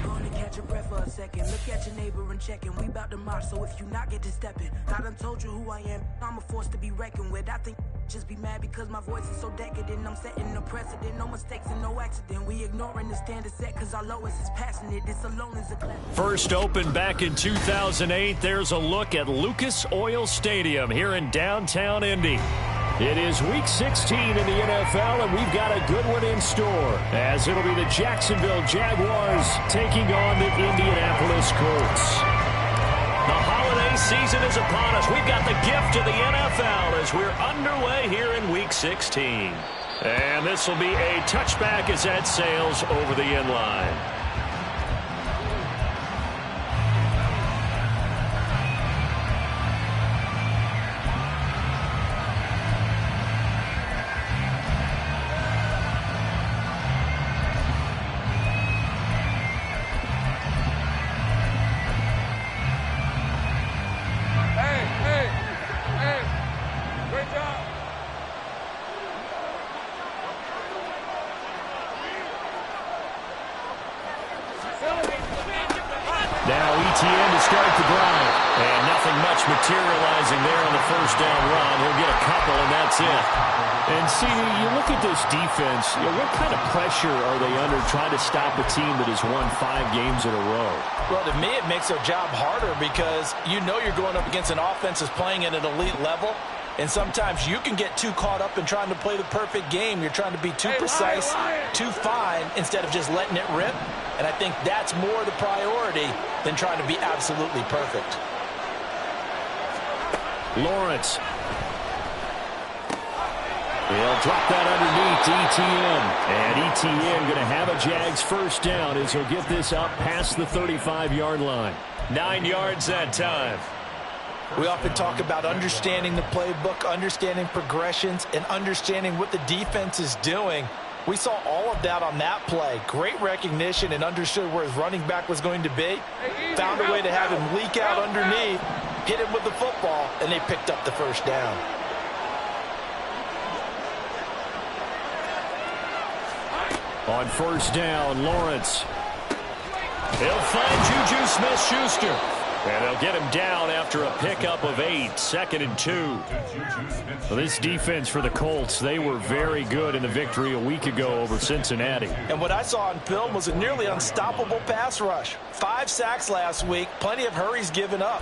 Gonna catch your breath for a second. Look at your neighbor and checking. We bout to march, so if you not get to stepping. I done told you who I am. I'm a force to be reckoned with. I think just be mad because my voice is so decadent. I'm setting a precedent. No mistakes and no accident. We ignoring the standard set because our lowest is passionate. This alone is a class. First opened back in 2008. There's a look at Lucas Oil Stadium here in downtown Indy. It is Week 16 in the NFL, and we've got a good one in store, as it'll be the Jacksonville Jaguars taking on the Indianapolis Colts. The holiday season is upon us. We've got the gift of the NFL as we're underway here in Week 16. And this will be a touchback as that sails over the end line. Now ETN to start the drive. And nothing much materializing there on the first down run. He'll get a couple, and that's it. And, see, you look at this defense, what kind of pressure are they under trying to stop a team that has won 5 games in a row? Well, to me, it makes their job harder because you know you're going up against an offense that's playing at an elite level. And sometimes you can get too caught up in trying to play the perfect game. You're trying to be too precise, too fine, instead of just letting it rip. And I think that's more the priority than trying to be absolutely perfect. Lawrence. He'll drop that underneath to ETN. And ETN going to have a Jags first down as he'll get this up past the 35-yard line. 9 yards that time. We often talk about understanding the playbook, understanding progressions, and understanding what the defense is doing. We saw all of that on that play. Great recognition and understood where his running back was going to be. Found a way to have him leak out underneath, hit him with the football, and they picked up the first down. On first down, Lawrence. He'll find Juju Smith-Schuster. And they'll get him down after a pickup of 8, 2nd and 2. Well, this defense for the Colts, they were very good in the victory a week ago over Cincinnati. And what I saw on film was a nearly unstoppable pass rush. 5 sacks last week, plenty of hurries given up.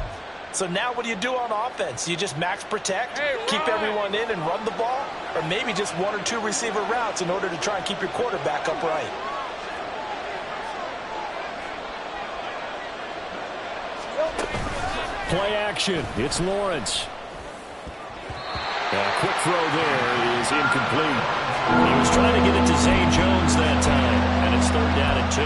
So now what do you do on offense? You just max protect, keep everyone in and run the ball? Or maybe just 1 or 2 receiver routes in order to try and keep your quarterback upright? Play action. It's Lawrence. A quick throw there is incomplete. He was trying to get it to Zane Jones that time, and it's 3rd down and 2.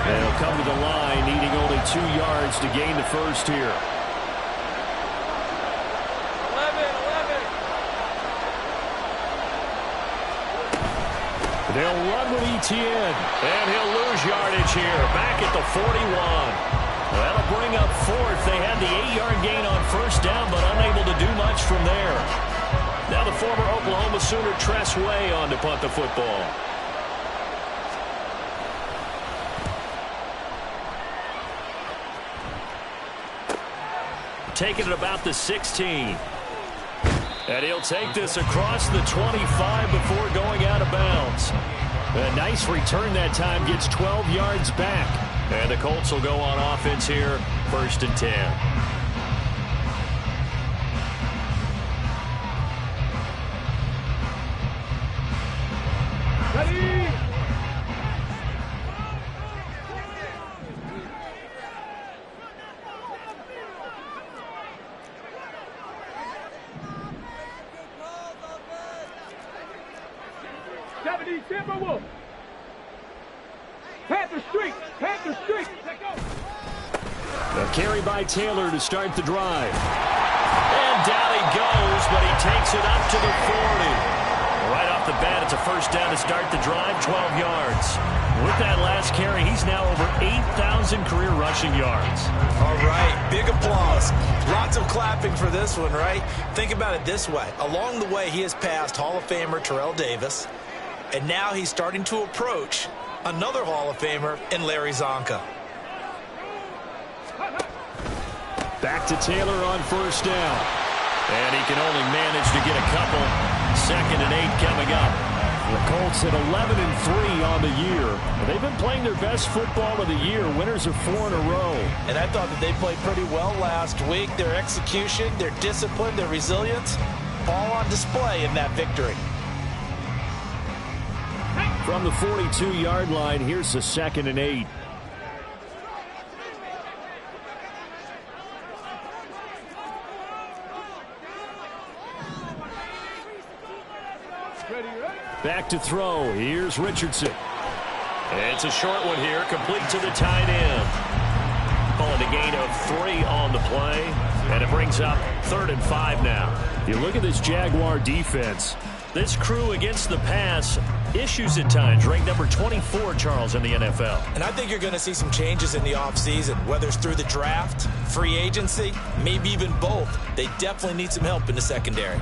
They'll come to the line, needing only 2 yards to gain the first here. 11. They'll run with ETN, and he'll lose yardage here, back at the 41. That'll bring up 4th. They had the 8-yard gain on first down, but unable to do much from there. Now the former Oklahoma Sooner Tress Way on to punt the football. Taking it about the 16. And he'll take this across the 25 before going out of bounds. A nice return that time, gets 12 yards back. And the Colts will go on offense here, 1st and 10. Ready? Timberwolves. Panther Street. A carry by Taylor to start the drive. And down he goes, but he takes it up to the 40. first down to start the drive, 12 yards. With that last carry, he's now over 8,000 career rushing yards. All right, big applause. Lots of clapping for this one, right? Think about it this way. Along the way, he has passed Hall of Famer Terrell Davis, and now he's starting to approach another Hall of Famer in Larry Zonka. Back to Taylor on first down. And he can only manage to get a couple. 2nd and 8 coming up. The Colts at 11-3 on the year. They've been playing their best football of the year. Winners of 4 in a row. And I thought that they played pretty well last week. Their execution, their discipline, their resilience, all on display in that victory. From the 42-yard line, here's the 2nd and 8. Back to throw. Here's Richardson. It's a short one here, complete to the tight end. Calling a gain of 3 on the play, and it brings up 3rd and 5 now. You look at this Jaguar defense. This crew against the pass, issues at times, ranked number 24, Charles, in the NFL. And I think you're going to see some changes in the offseason, whether it's through the draft, free agency, maybe even both. They definitely need some help in the secondary.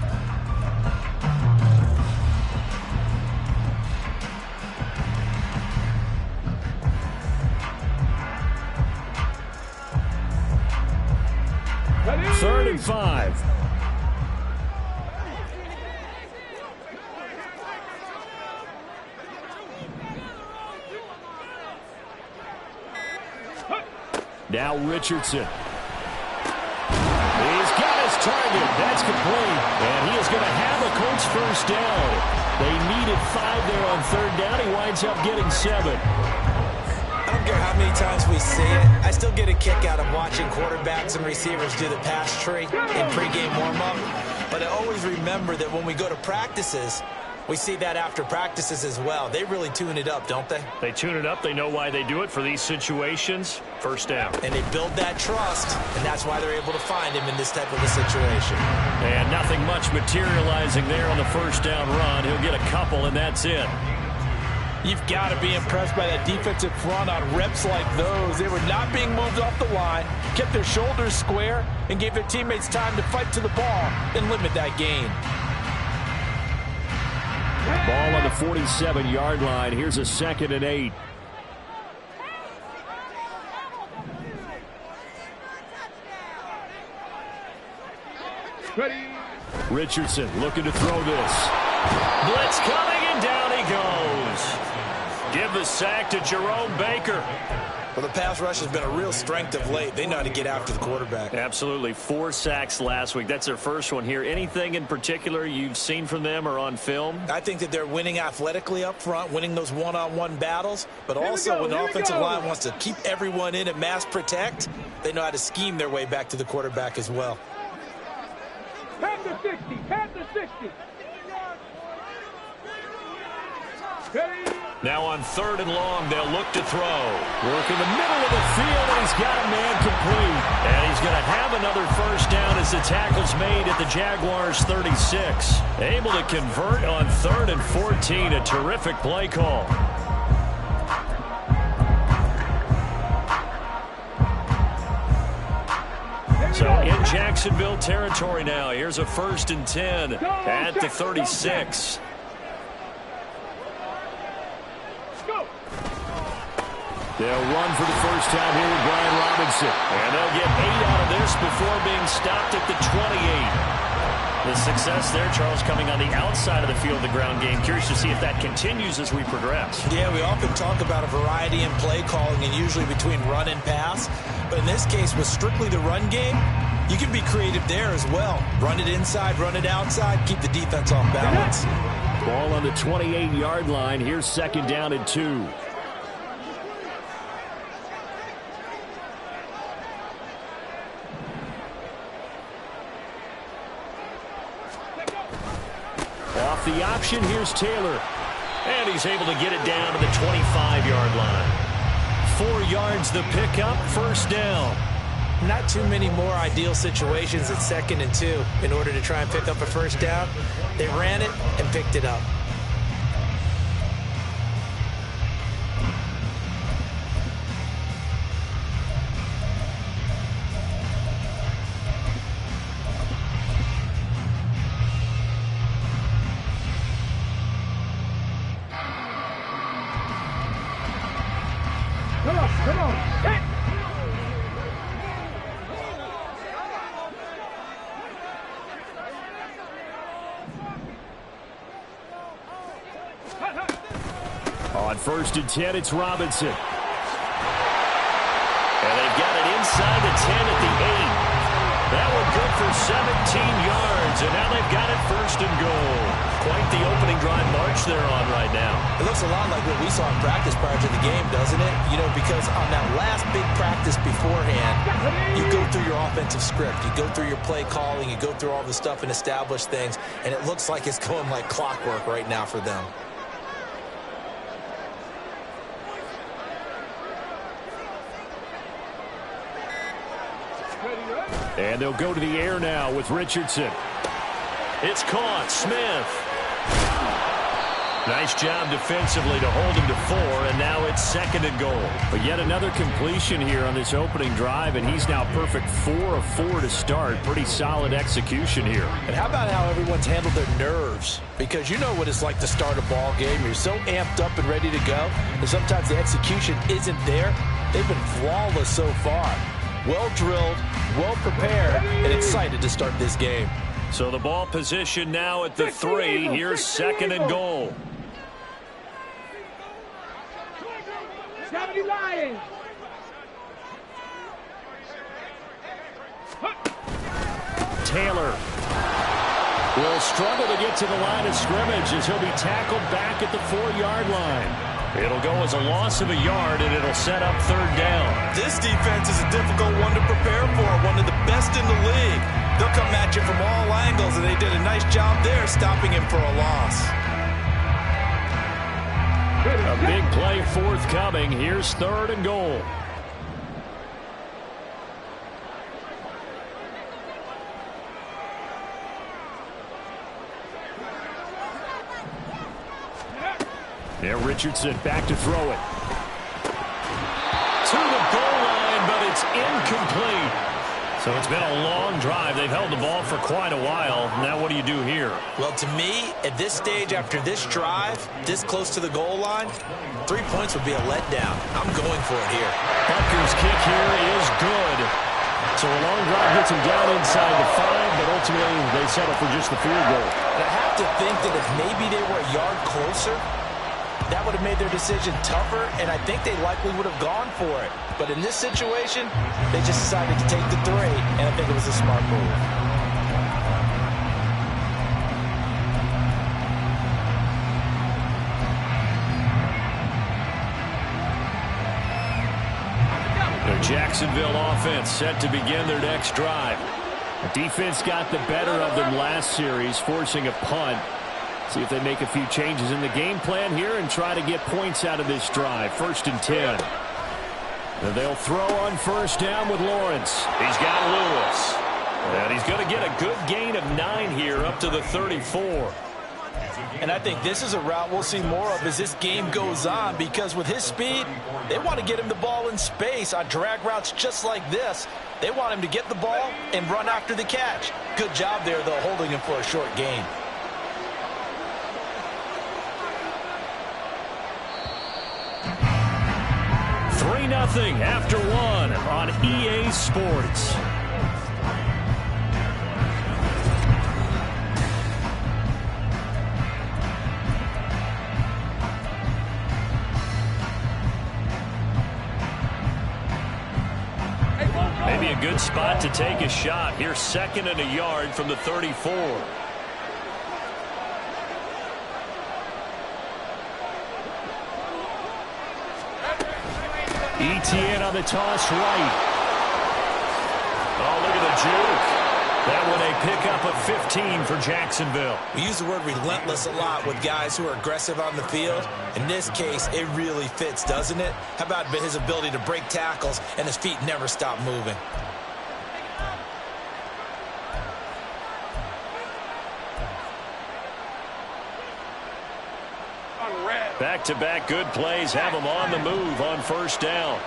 Third and 5. Now Richardson. He's got his target. That's complete. And he is going to have a Colts first down. They needed 5 there on 3rd down. He winds up getting 7. I don't care how many times we see it. I still get a kick out of watching quarterbacks and receivers do the pass tree in pregame warm-up. But I always remember that when we go to practices, we see that after practices as well. They really tune it up, don't they? They tune it up. They know why they do it for these situations. First down. And they build that trust, and that's why they're able to find him in this type of a situation. And nothing much materializing there on the first down run. He'll get a couple, and that's it. You've got to be impressed by that defensive front on reps like those. They were not being moved off the line, kept their shoulders square, and gave their teammates time to fight to the ball and limit that gain. Ball on the 47-yard line. Here's a 2nd and 8. Ready. Richardson looking to throw this. Blitz coming, and down he goes. Give the sack to Jerome Baker. Well, the pass rush has been a real strength of late. They know how to get after the quarterback. Absolutely. 4 sacks last week. That's their first one here. Anything in particular you've seen from them or on film? I think that they're winning athletically up front, winning those one-on-one battles, but also when the offensive line wants to keep everyone in and mass protect, they know how to scheme their way back to the quarterback as well. Pat the 60. Pat the 60. Ready. Now on 3rd and long, they'll look to throw. Work in the middle of the field, and he's got a man complete. And he's going to have another first down as the tackle's made at the Jaguars' 36. Able to convert on 3rd and 14. A terrific play call. So in Jacksonville territory now. Here's a 1st and 10 at the 36. They'll run for the first time here with Brian Robinson. And they'll get 8 out of this before being stopped at the 28. The success there, Charles, coming on the outside of the field, the ground game. Curious to see if that continues as we progress. Yeah, we often talk about a variety in play calling and usually between run and pass. But in this case, with strictly the run game, you can be creative there as well. Run it inside, run it outside, keep the defense off balance. Ball on the 28-yard line. Here's 2nd down and 2. Off the option, here's Taylor. And he's able to get it down to the 25-yard line. 4 yards the pickup, first down. Not too many more ideal situations at 2nd and 2 in order to try and pick up a first down. They ran it and picked it up. On 1st and 10, it's Robinson. And they've got it inside the 10 at the 8. That one good for 17 yards, and now they've got it 1st and goal. Quite the opening drive march they're on right now. It looks a lot like what we saw in practice prior to the game, doesn't it? You know, because on that last big practice beforehand, you go through your offensive script, you go through your play calling, you go through all the stuff and establish things, and it looks like it's going like clockwork right now for them. And they'll go to the air now with Richardson. It's caught. Smith. Nice job defensively to hold him to 4, and now it's 2nd and goal. But yet another completion here on this opening drive, and he's now perfect 4 of 4 to start. Pretty solid execution here. And how about how everyone's handled their nerves? Because you know what it's like to start a ball game. You're so amped up and ready to go, and sometimes the execution isn't there. They've been flawless so far. Well drilled, well prepared, and excited to start this game. So the ball position now at the 3. Here's 2nd and goal. 70 Lions. Taylor will struggle to get to the line of scrimmage as he'll be tackled back at the 4-yard line. It'll go as a loss of a yard, and it'll set up 3rd down. This defense is a difficult one to prepare for, one of the best in the league. They'll come at you from all angles, and they did a nice job there stopping him for a loss. A big play forthcoming. Here's 3rd and goal. Now Richardson back to throw it. To the goal line, but it's incomplete. So it's been a long drive. They've held the ball for quite a while. Now what do you do here? Well, to me, at this stage after this drive, this close to the goal line, 3 points would be a letdown. I'm going for it here. Butker's kick here is good. So a long drive gets him down inside the 5, but ultimately they settle for just the field goal. And I have to think that if maybe they were a yard closer, that would have made their decision tougher, and I think they likely would have gone for it. But in this situation, they just decided to take the 3, and I think it was a smart move. The Jacksonville offense set to begin their next drive. The defense got the better of them last series, forcing a punt. See if they make a few changes in the game plan here and try to get points out of this drive. 1st and 10. And they'll throw on 1st down with Lawrence. He's got Lewis. And he's going to get a good gain of 9 here up to the 34. And I think this is a route we'll see more of as this game goes on, because with his speed, they want to get him the ball in space on drag routes just like this. They want him to get the ball and run after the catch. Good job there, though, holding him for a short gain. Nothing after 1 on EA Sports. Maybe a good spot to take a shot. Here's 2nd and a yard from the 34. Etienne on the toss right. Oh, look at the juke. That one a pickup of 15 for Jacksonville. We use the word relentless a lot with guys who are aggressive on the field. In this case, it really fits, doesn't it? How about his ability to break tackles and his feet never stop moving? Back-to-back good plays have them on the move on 1st down.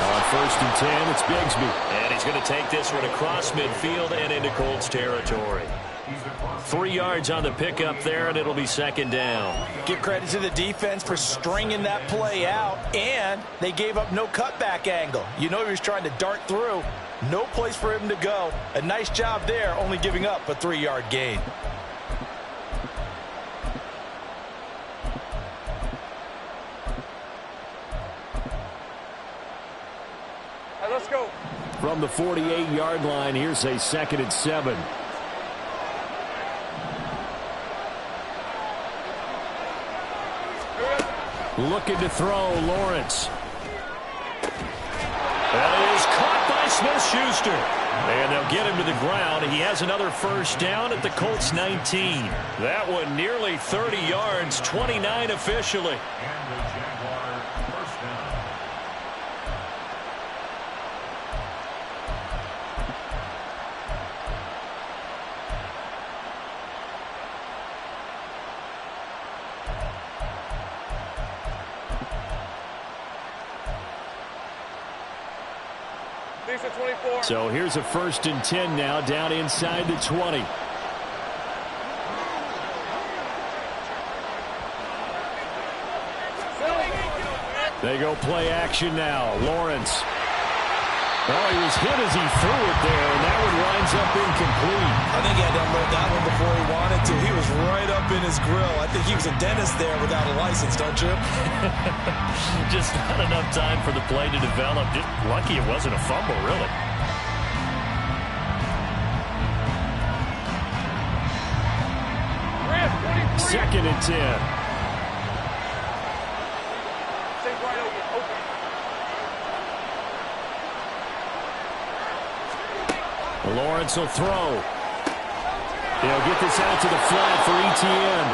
On 1st and 10, it's Bigsby. And he's going to take this one across midfield and into Colts territory. 3 yards on the pickup there, and it'll be second down. Give credit to the defense for stringing that play out, and they gave up no cutback angle. You know he was trying to dart through. No place for him to go. A nice job there, only giving up a 3-yard gain. Hey, let's go. From the 48-yard line, here's a 2nd and 7. Looking to throw, Lawrence. That is caught by Smith-Schuster. And they'll get him to the ground. He has another first down at the Colts 19. That one nearly 30 yards, 29 officially. So here's a 1st and 10 now, down inside the 20. They go play action now. Lawrence. Oh, he was hit as he threw it there, and that one winds up incomplete. I think he had to unload that one before he wanted to. He was right up in his grill. I think he was a dentist there without a license, don't you? Just not enough time for the play to develop. Just lucky it wasn't a fumble, really. Second and 10. Lawrence will throw. He'll get this out to the flat for Etienne.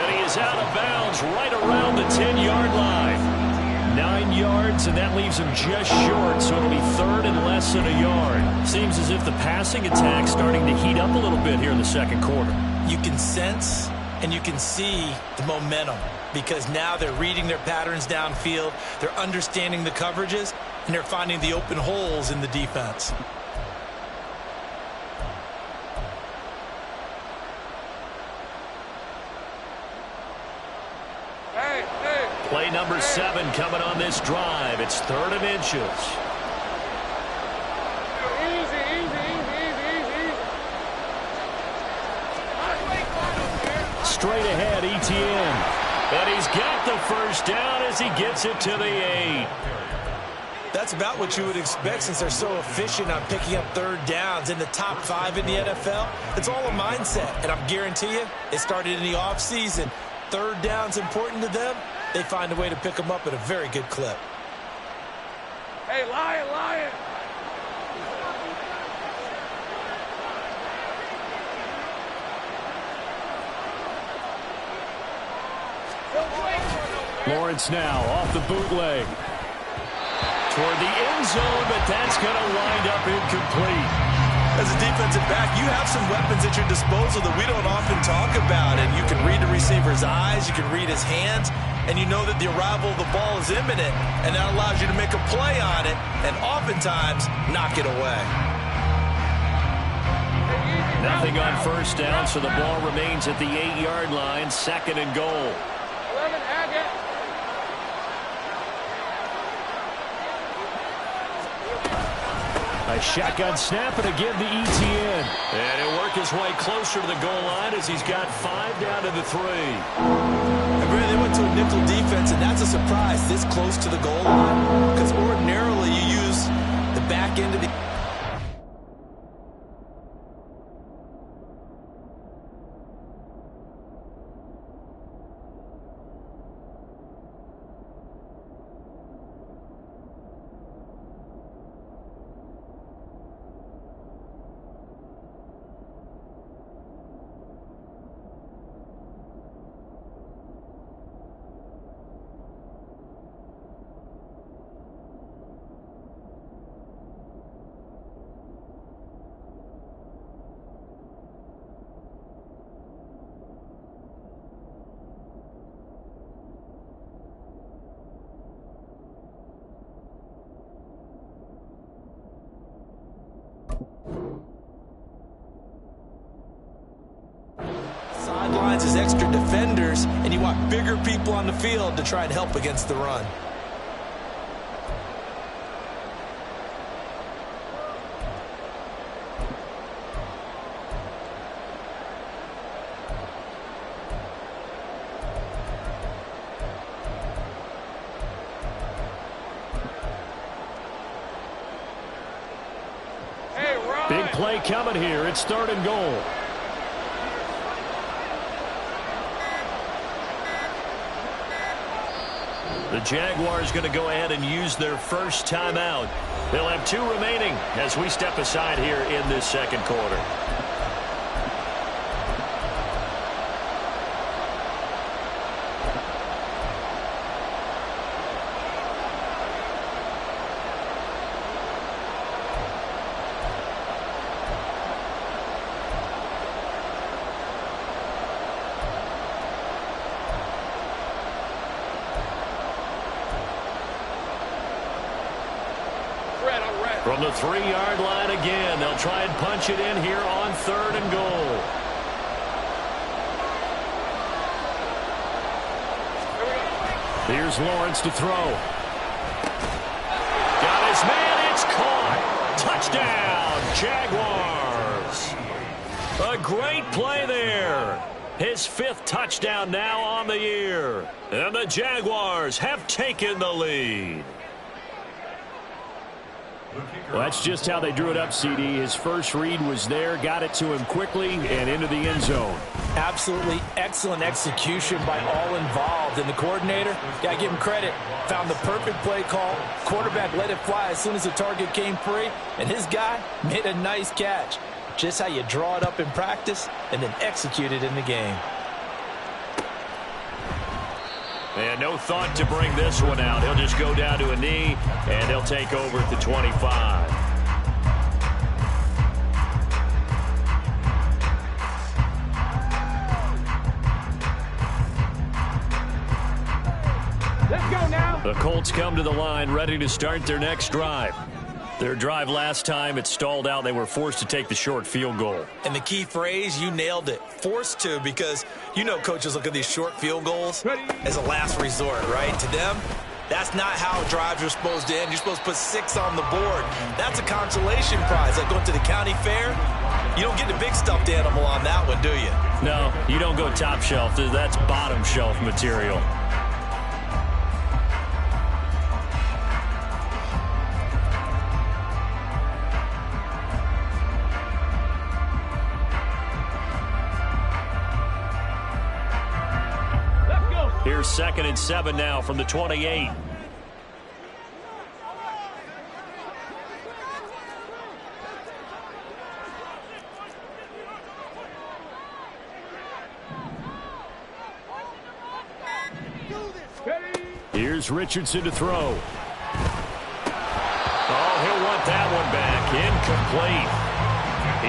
And he is out of bounds right around the 10-yard line. 9 yards, and that leaves him just short, so it'll be 3rd and less than a yard. Seems as if the passing attack's starting to heat up a little bit here in the second quarter. You can sense and you can see the momentum because now they're reading their patterns downfield, they're understanding the coverages, and they're finding the open holes in the defense. Play number 7 coming on this drive. It's 3rd and inches. Straight ahead, Etienne. And he's got the first down as he gets it to the 8. That's about what you would expect since they're so efficient on picking up 3rd downs in the top 5 in the NFL. It's all a mindset, and I guarantee you it started in the offseason. 3rd down's important to them. They find a way to pick them up at a very good clip. Hey, Lion, Lion. Lawrence now off the bootleg. Toward the end zone, but that's going to wind up incomplete. As a defensive back, you have some weapons at your disposal that we don't often talk about. And you can read the receiver's eyes, you can read his hands, and you know that the arrival of the ball is imminent, and that allows you to make a play on it and oftentimes knock it away. Nothing on first down, so the ball remains at the 8-yard line, 2nd and goal. 11, Haggett. A shotgun snap and again to Etienne. And he'll work his way closer to the goal line as he's got 5 down to the 3. And really, they went to a nickel defense, and that's a surprise this close to the goal line because ordinarily you use the back end of the finds his extra defenders, and you want bigger people on the field to try and help against the run. Big play coming here. It's 3rd and goal. The Jaguars going to go ahead and use their first timeout. They'll have 2 remaining as we step aside here in this second quarter. From the 3-yard line again, they'll try and punch it in here on 3rd and goal. Here's Lawrence to throw. Got his man, it's caught. Touchdown, Jaguars. A great play there. His 5th touchdown now on the year. And the Jaguars have taken the lead. Well, that's just how they drew it up, CD. His first read was there, got it to him quickly, and into the end zone. Absolutely excellent execution by all involved. And the coordinator, got to give him credit, found the perfect play call. Quarterback let it fly as soon as the target came free, and his guy made a nice catch. Just how you draw it up in practice and then execute it in the game. And no thought to bring this one out. He'll just go down to a knee, and he'll take over at the 25. Let's go now. The Colts come to the line, ready to start their next drive. Their drive last time, it stalled out. They were forced to take the short field goal. And the key phrase, you nailed it. Forced to, because you know coaches look at these short field goals as a last resort, right? To them, that's not how drives are supposed to end. You're supposed to put 6 on the board. That's a consolation prize. Like going to the county fair, you don't get the big stuffed animal on that one, do you? No, you don't go top shelf. That's bottom shelf material. Here's 2nd and 7 now from the 28. Here's Richardson to throw. Oh, he'll want that one back. Incomplete.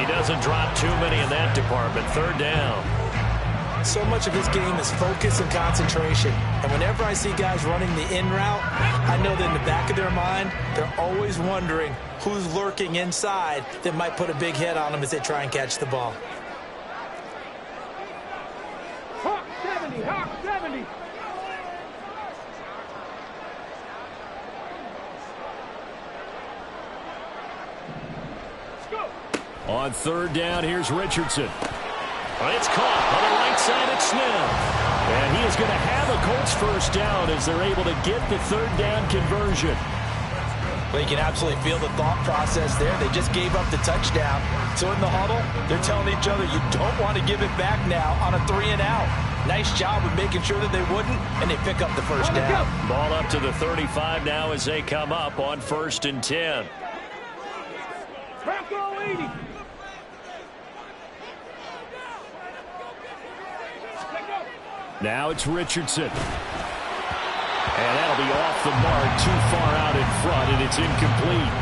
He doesn't drop too many in that department. 3rd down. So much of his game is focus and concentration. And whenever I see guys running the in route, I know that in the back of their mind, they're always wondering who's lurking inside that might put a big hit on them as they try and catch the ball. Hawk 70, Hawk 70. Let's go. On 3rd down, here's Richardson. It's caught on the right side at Smith. And he is going to have a Colts first down as they're able to get the 3rd down conversion. Well, you can absolutely feel the thought process there. They just gave up the touchdown. So in the huddle, they're telling each other, you don't want to give it back now on a 3-and-out. Nice job of making sure that they wouldn't, and they pick up the first down. Ball up to the 35 now as they come up on 1st and 10. Bronco 80. Now it's Richardson. And that'll be off the mark, too far out in front, and it's incomplete.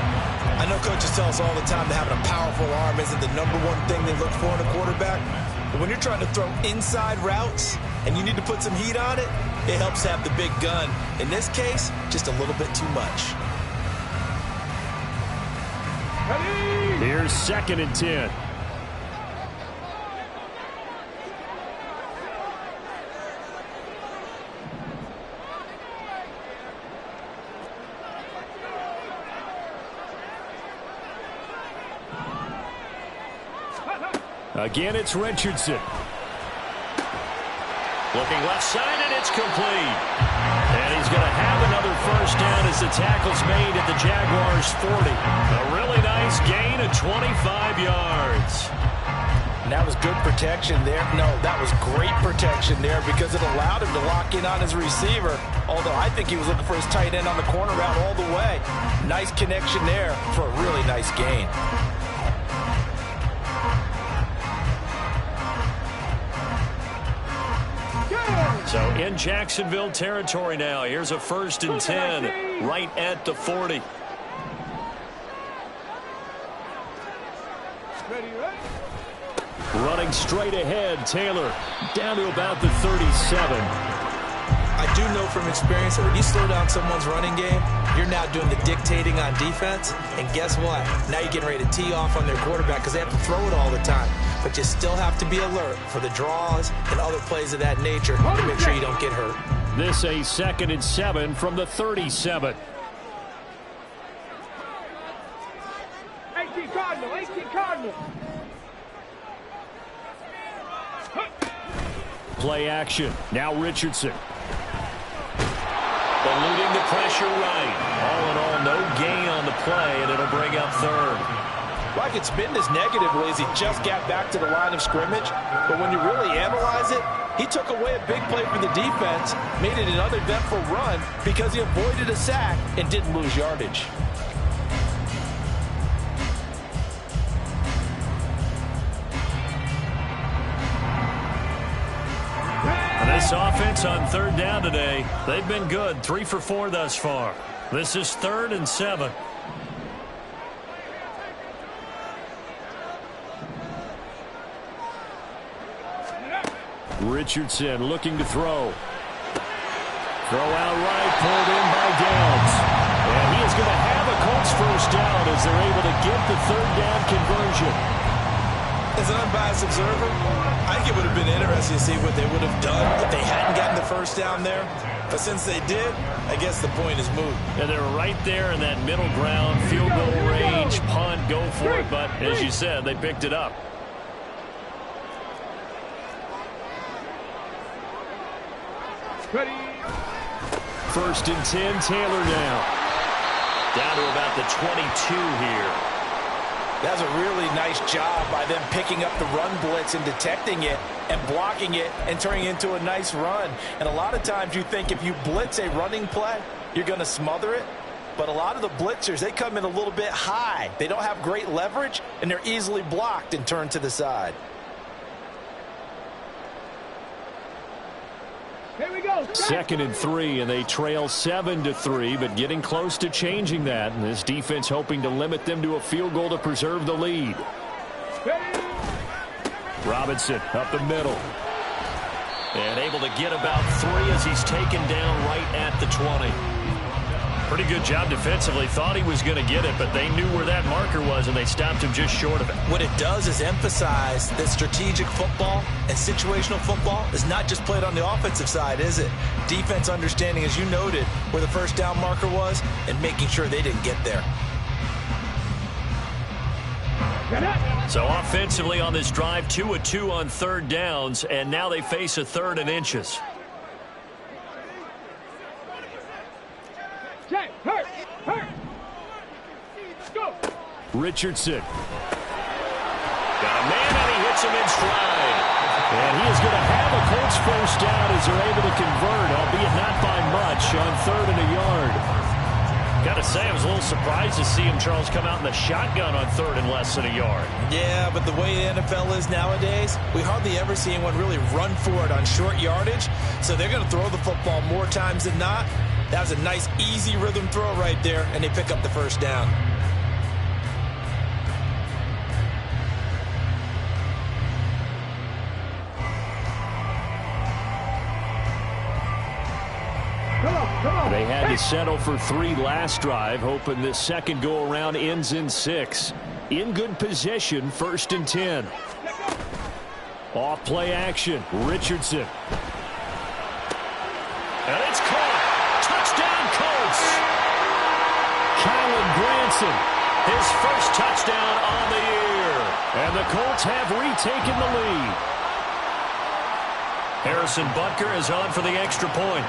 I know coaches tell us all the time that having a powerful arm isn't the #1 thing they look for in a quarterback. But when you're trying to throw inside routes and you need to put some heat on it, it helps have the big gun. In this case, just a little bit too much. Here's 2nd and 10. Again, it's Richardson. Looking left side, and it's complete. And he's going to have another first down as the tackle's made at the Jaguars' 40. A really nice gain of 25 yards. And that was good protection there. No, that was great protection there because it allowed him to lock in on his receiver. Although I think he was looking for his tight end on the corner route all the way. Nice connection there for a really nice gain. So in Jacksonville territory now. Here's a 1st and 10 right at the 40. Running straight ahead, Taylor down to about the 37. I do know from experience that when you slow down someone's running game, you're now doing the dictating on defense. And guess what? Now you're getting ready to tee off on their quarterback because they have to throw it all the time. But you still have to be alert for the draws and other plays of that nature to make sure you don't get hurt. This a 2nd and 7 from the 37. 18 Cardinal, 18 Cardinal. Play action. Now Richardson. Eluding the pressure right. All in all, no gain on the play, and it'll bring up 3rd. Well, I could spin this negatively as he just got back to the line of scrimmage. But when you really analyze it, he took away a big play for the defense, made it an uneventful run because he avoided a sack and didn't lose yardage. This offense on 3rd down today, they've been good. 3 for 4 thus far. This is 3rd and 7. Richardson looking to throw. Throw out right, pulled in by Downs. And he is going to have a Colts first down as they're able to get the 3rd down conversion. As an unbiased observer, I think it would have been interesting to see what they would have done if they hadn't gotten the first down there. But since they did, I guess the point is moot. And they're right there in that middle ground, field goal range, punt, go for it. But as you said, they picked it up. Ready. 1st and 10, Taylor now. Down to about the 22 here. That's a really nice job by them picking up the run blitz and detecting it and blocking it and turning it into a nice run. And a lot of times you think if you blitz a running play, you're going to smother it. But a lot of the blitzers, they come in a little bit high. They don't have great leverage, and they're easily blocked and turned to the side. Here we go. 2nd and 3, and they trail 7-3, but getting close to changing that. And this defense hoping to limit them to a field goal to preserve the lead. Robinson up the middle. And able to get about 3 as he's taken down right at the 20. Pretty good job defensively. Thought he was going to get it, but they knew where that marker was, and they stopped him just short of it. What it does is emphasize that strategic football and situational football is not just played on the offensive side, is it? Defense understanding, as you noted, where the first down marker was and making sure they didn't get there. So offensively on this drive, 2 of 2 on 3rd downs, and now they face a 3rd and inches. Hurt. Go. Richardson. Got a man, and he hits him in stride. And he is going to have a Colts first down as they're able to convert, albeit not by much, on 3rd and a yard. Got to say, I was a little surprised to see him, Charles, come out in the shotgun on 3rd and less than a yard. Yeah, but the way the NFL is nowadays, we hardly ever see anyone really run for it on short yardage. So they're going to throw the football more times than not. That was a nice, easy rhythm throw right there, and they pick up the first down. Come on. They had to settle for 3 last drive, hoping this second go-around ends in 6. In good position, 1st and 10. Off play action, Richardson. And it's caught. Touchdown, Colts. Kylen Granson, his first touchdown on the year. And the Colts have retaken the lead. Harrison Butker is on for the extra point.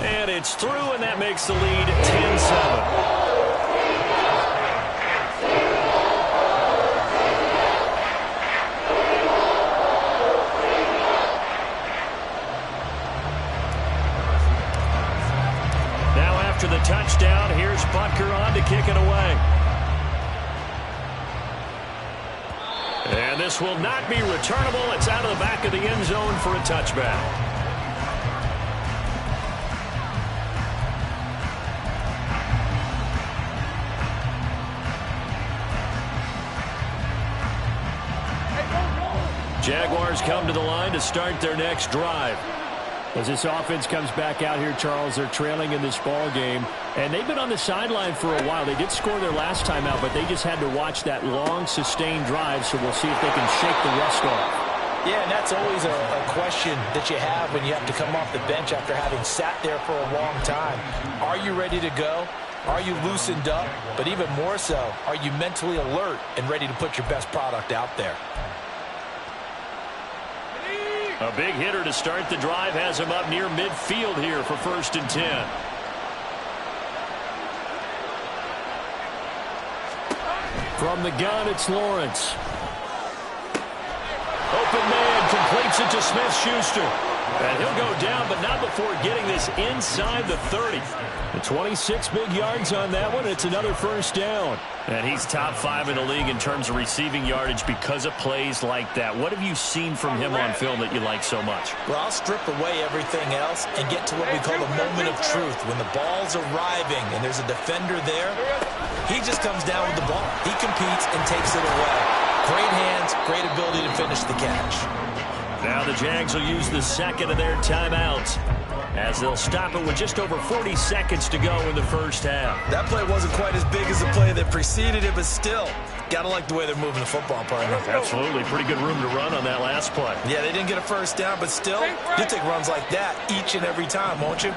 And it's through, and that makes the lead 10-7. After the touchdown, here's Butker on to kick it away. And this will not be returnable. It's out of the back of the end zone for a touchback. Jaguars come to the line to start their next drive. As this offense comes back out here, Charles, they're trailing in this ball game, and they've been on the sideline for a while. They did score their last time out, but they just had to watch that long, sustained drive, so we'll see if they can shake the rust off. Yeah, and that's always a question that you have when you have to come off the bench after having sat there for a long time. Are you ready to go? Are you loosened up? But even more so, are you mentally alert and ready to put your best product out there? A big hitter to start the drive has him up near midfield here for 1st and 10. From the gun, it's Lawrence. Open man completes it to Smith-Schuster. And he'll go down, but not before getting this inside the 30. The 26 big yards on that one. It's another 1st down. And he's top 5 in the league in terms of receiving yardage because of plays like that. What have you seen from him on film that you like so much? Well, I'll strip away everything else and get to what we call the moment of truth. When the ball's arriving and there's a defender there, he just comes down with the ball. He competes and takes it away. Great hands, great ability to finish the catch. Now the Jags will use the second of their timeouts as they'll stop it with just over 40 seconds to go in the 1st half. That play wasn't quite as big as the play that preceded it, but still, gotta like the way they're moving the football, partner. Absolutely. Pretty good room to run on that last play. Yeah, they didn't get a 1st down, but still, you'll take runs like that each and every time, won't you?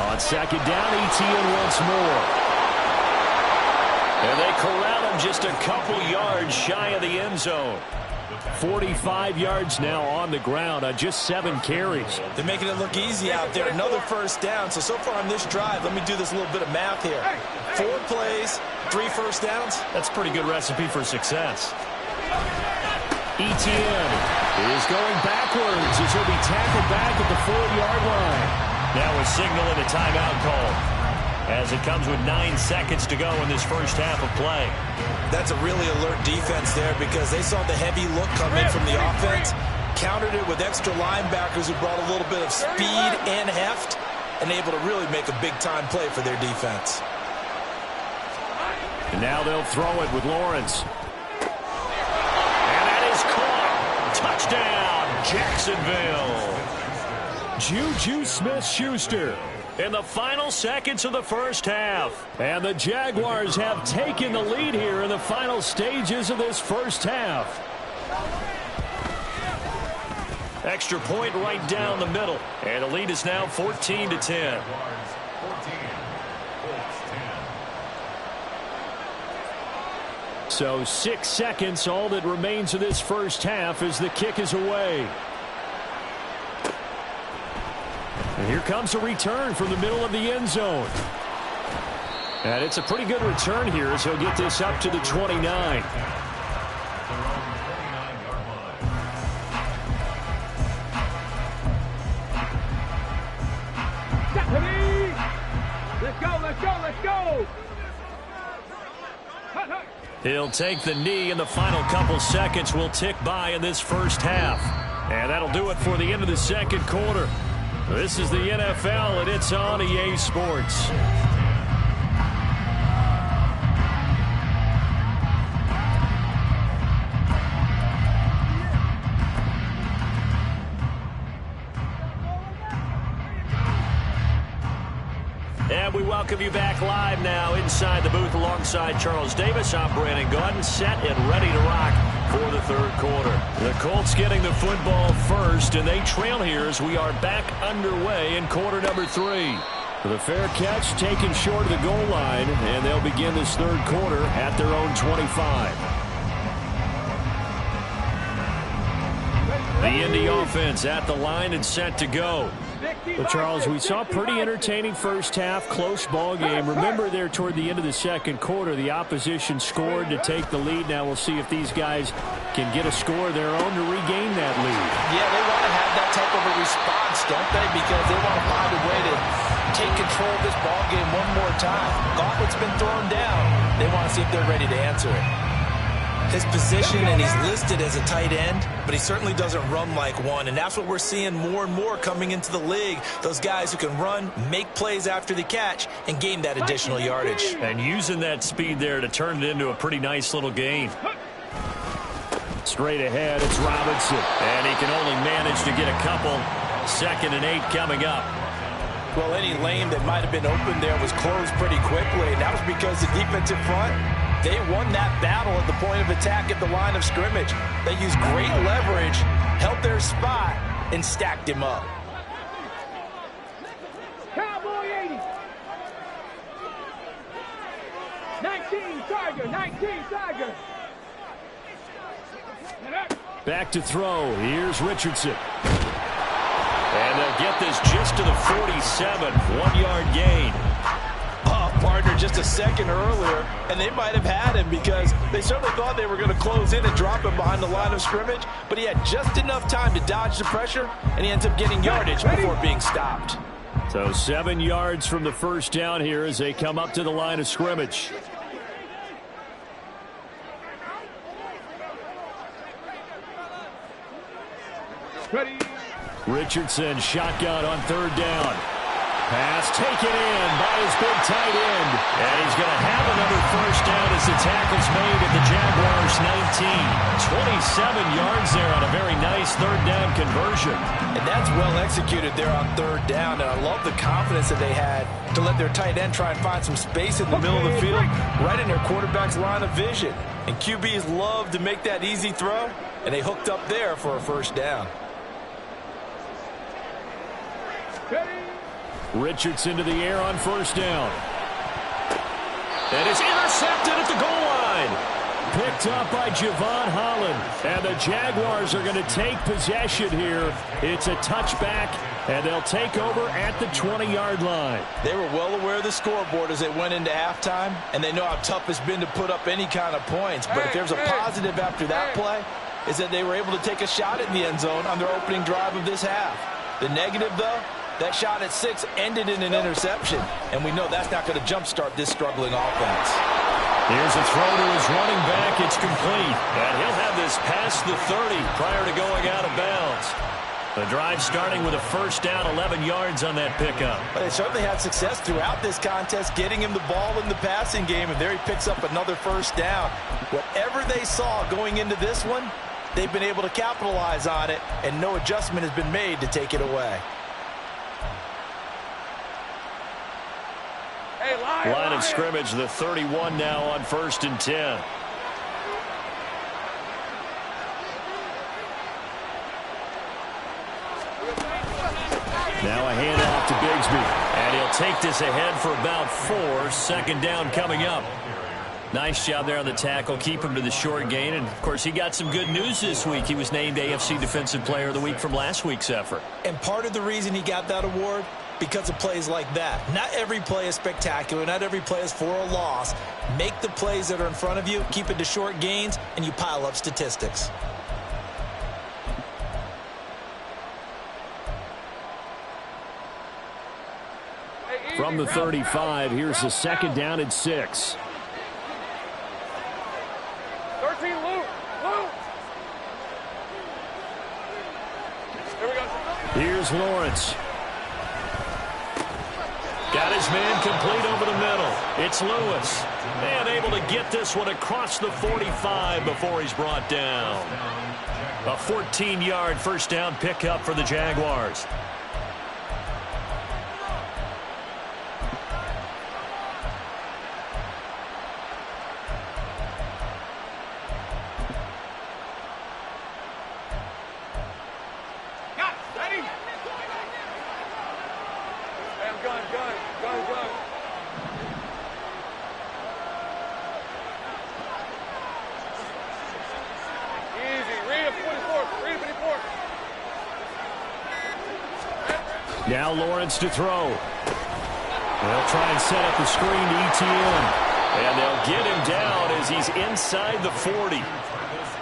On 2nd down, Etienne once more. And they corral him just a couple yards shy of the end zone. 45 yards now on the ground on just 7 carries. They're making it look easy out there. Another 1st down. So far on this drive, let me do this little bit of math here. 4 plays, 3 1st downs. That's a pretty good recipe for success. Etienne is going backwards as he'll be tackled back at the 4-yard line. Now a signal and a timeout call, as it comes with 9 seconds to go in this 1st half of play. That's a really alert defense there because they saw the heavy look come in from the offense, countered it with extra linebackers who brought a little bit of speed and heft, and able to really make a big-time play for their defense. And now they'll throw it with Lawrence. And that is caught. Touchdown, Jacksonville. Juju Smith-Schuster in the final seconds of the 1st half. And the Jaguars have taken the lead here in the final stages of this 1st half. Extra point right down the middle. And the lead is now 14-10. So 6 seconds, all that remains of this 1st half as the kick is away. And here comes a return from the middle of the end zone. And it's a pretty good return here as he'll get this up to the 29. Let's go, let's go, let's go! He'll take the knee, and the final couple seconds will tick by in this 1st half. And that'll do it for the end of the 2nd quarter. This is the NFL, and it's on EA Sports. And we welcome you back live now inside the booth alongside Charles Davis. I'm Brandon Gaudin, set and ready to rock for the 3rd quarter. The Colts getting the football first, and they trail here as we are back underway in quarter number 3. The fair catch taken short of the goal line, and they'll begin this third quarter at their own 25. The Indy offense at the line and set to go. Well, Charles, we saw a pretty entertaining first half, close ball game. Remember there toward the end of the second quarter, the opposition scored to take the lead. Now we'll see if these guys can get a score of their own to regain that lead. Yeah, they want to have that type of a response, don't they? Because they want to find a way to take control of this ball game one more time. Gauntlet's been thrown down. They want to see if they're ready to answer it. His position, and he's listed as a tight end, but he certainly doesn't run like one, and that's what we're seeing more and more coming into the league. Those guys who can run, make plays after the catch, and gain that additional yardage. And using that speed there to turn it into a pretty nice little gain. Straight ahead, it's Robinson, and he can only manage to get a couple. 2nd and 8 coming up. Well, any lane that might have been open there was closed pretty quickly, and that was because the defensive front, they won that battle at the point of attack at the line of scrimmage. They used great leverage, held their spot, and stacked him up. Cowboy 80. 19 Tiger, 19 Tiger. Back to throw. Here's Richardson. And they'll get this just to the 47. 1-yard gain. Partner just a second earlier, and they might have had him because they certainly thought they were going to close in and drop him behind the line of scrimmage, but he had just enough time to dodge the pressure, and he ends up getting yardage before being stopped. So 7 yards from the first down here as they come up to the line of scrimmage. Ready. Richardson shotgun on 3rd down. Pass taken in by his big tight end. And he's going to have another first down as the tackle's made at the Jaguars 19. 27 yards there on a very nice 3rd down conversion. And that's well executed there on 3rd down. And I love the confidence that they had to let their tight end try and find some space in the middle of the field, right in their quarterback's line of vision. And QBs love to make that easy throw, and they hooked up there for a first down. Richardson to the air on 1st down. And is intercepted at the goal line. Picked up by Javon Holland. And the Jaguars are going to take possession here. It's a touchback, and they'll take over at the 20-yard line. They were well aware of the scoreboard as they went into halftime, and they know how tough it's been to put up any kind of points. But if there's a positive after that play, is that they were able to take a shot at the end zone on their opening drive of this half. The negative, though, that shot at 6 ended in an interception, and we know that's not going to jumpstart this struggling offense. Here's a throw to his running back. It's complete, and he'll have this past the 30 prior to going out of bounds. The drive starting with a first down, 11 yards on that pickup. But they certainly had success throughout this contest, getting him the ball in the passing game, and there he picks up another first down. Whatever they saw going into this one, they've been able to capitalize on it, and no adjustment has been made to take it away. Line of scrimmage, the 31 now on 1st and 10. Now a handoff to Bigsby. And he'll take this ahead for about 4. 2nd down coming up. Nice job there on the tackle. Keep him to the short gain. And, of course, he got some good news this week. He was named AFC Defensive Player of the Week from last week's effort. And part of the reason he got that award, because of plays like that. Not every play is spectacular. Not every play is for a loss. Make the plays that are in front of you, keep it to short gains, and you pile up statistics. From the 35, here's the 2nd down and 6. 13, Luke. Here we go. Here's Lawrence. Got his man complete over the middle. It's Lewis. And able to get this one across the 45 before he's brought down. A 14-yard first down pickup for the Jaguars. Gun. Now Lawrence to throw. They'll try and set up the screen to Etienne. And they'll get him down as he's inside the 40.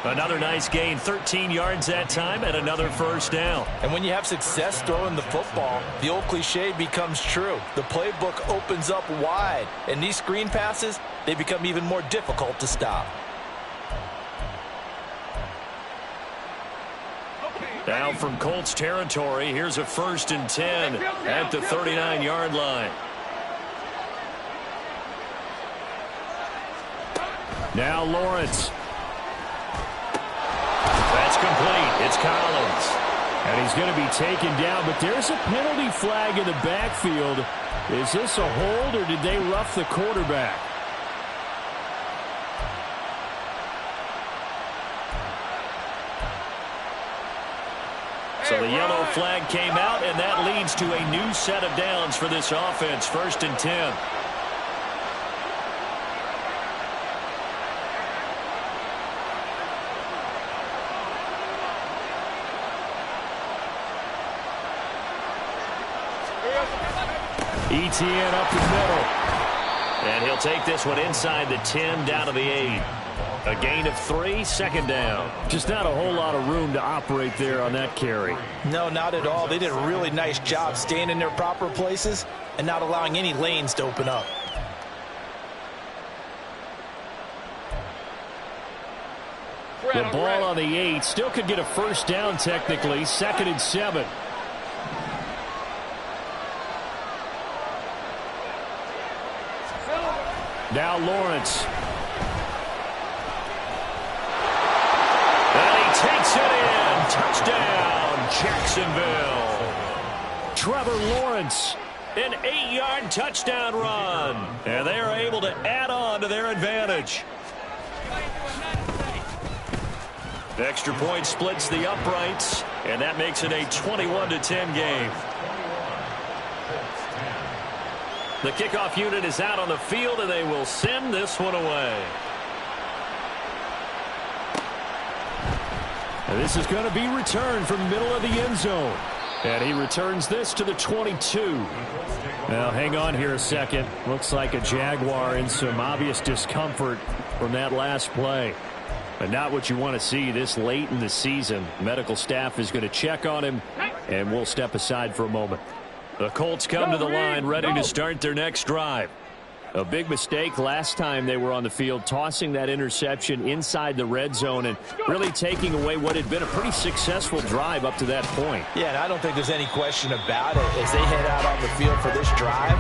Another nice gain, 13 yards that time, and another first down. And when you have success throwing the football, the old cliche becomes true. The playbook opens up wide, and these screen passes, they become even more difficult to stop. Now from Colts territory, here's a 1st and 10 at the 39-yard line. Now Lawrence. That's complete. It's Collins. And he's going to be taken down, but there's a penalty flag in the backfield. Is this a hold, or did they rough the quarterback? So the yellow flag came out, and that leads to a new set of downs for this offense. 1st and 10. Etienne up the middle. And he'll take this one inside the 10 down to the 8. A gain of 3, 2nd down. Just not a whole lot of room to operate there on that carry. No, not at all. They did a really nice job staying in their proper places and not allowing any lanes to open up. The ball on the 8. Still could get a first down technically. 2nd and 7. Now Lawrence. And he takes it in. Touchdown, Jacksonville. Trevor Lawrence, an 8-yard touchdown run. And they are able to add on to their advantage. The extra point splits the uprights, and that makes it a 21-10 game. The kickoff unit is out on the field, and they will send this one away. And this is going to be returned from the middle of the end zone. And he returns this to the 22. Now, hang on here a second. Looks like a Jaguar in some obvious discomfort from that last play. But not what you want to see this late in the season. Medical staff is going to check on him, and we'll step aside for a moment. The Colts come to the line ready to start their next drive. A big mistake last time they were on the field, tossing that interception inside the red zone and really taking away what had been a pretty successful drive up to that point. Yeah, and I don't think there's any question about it. As they head out on the field for this drive,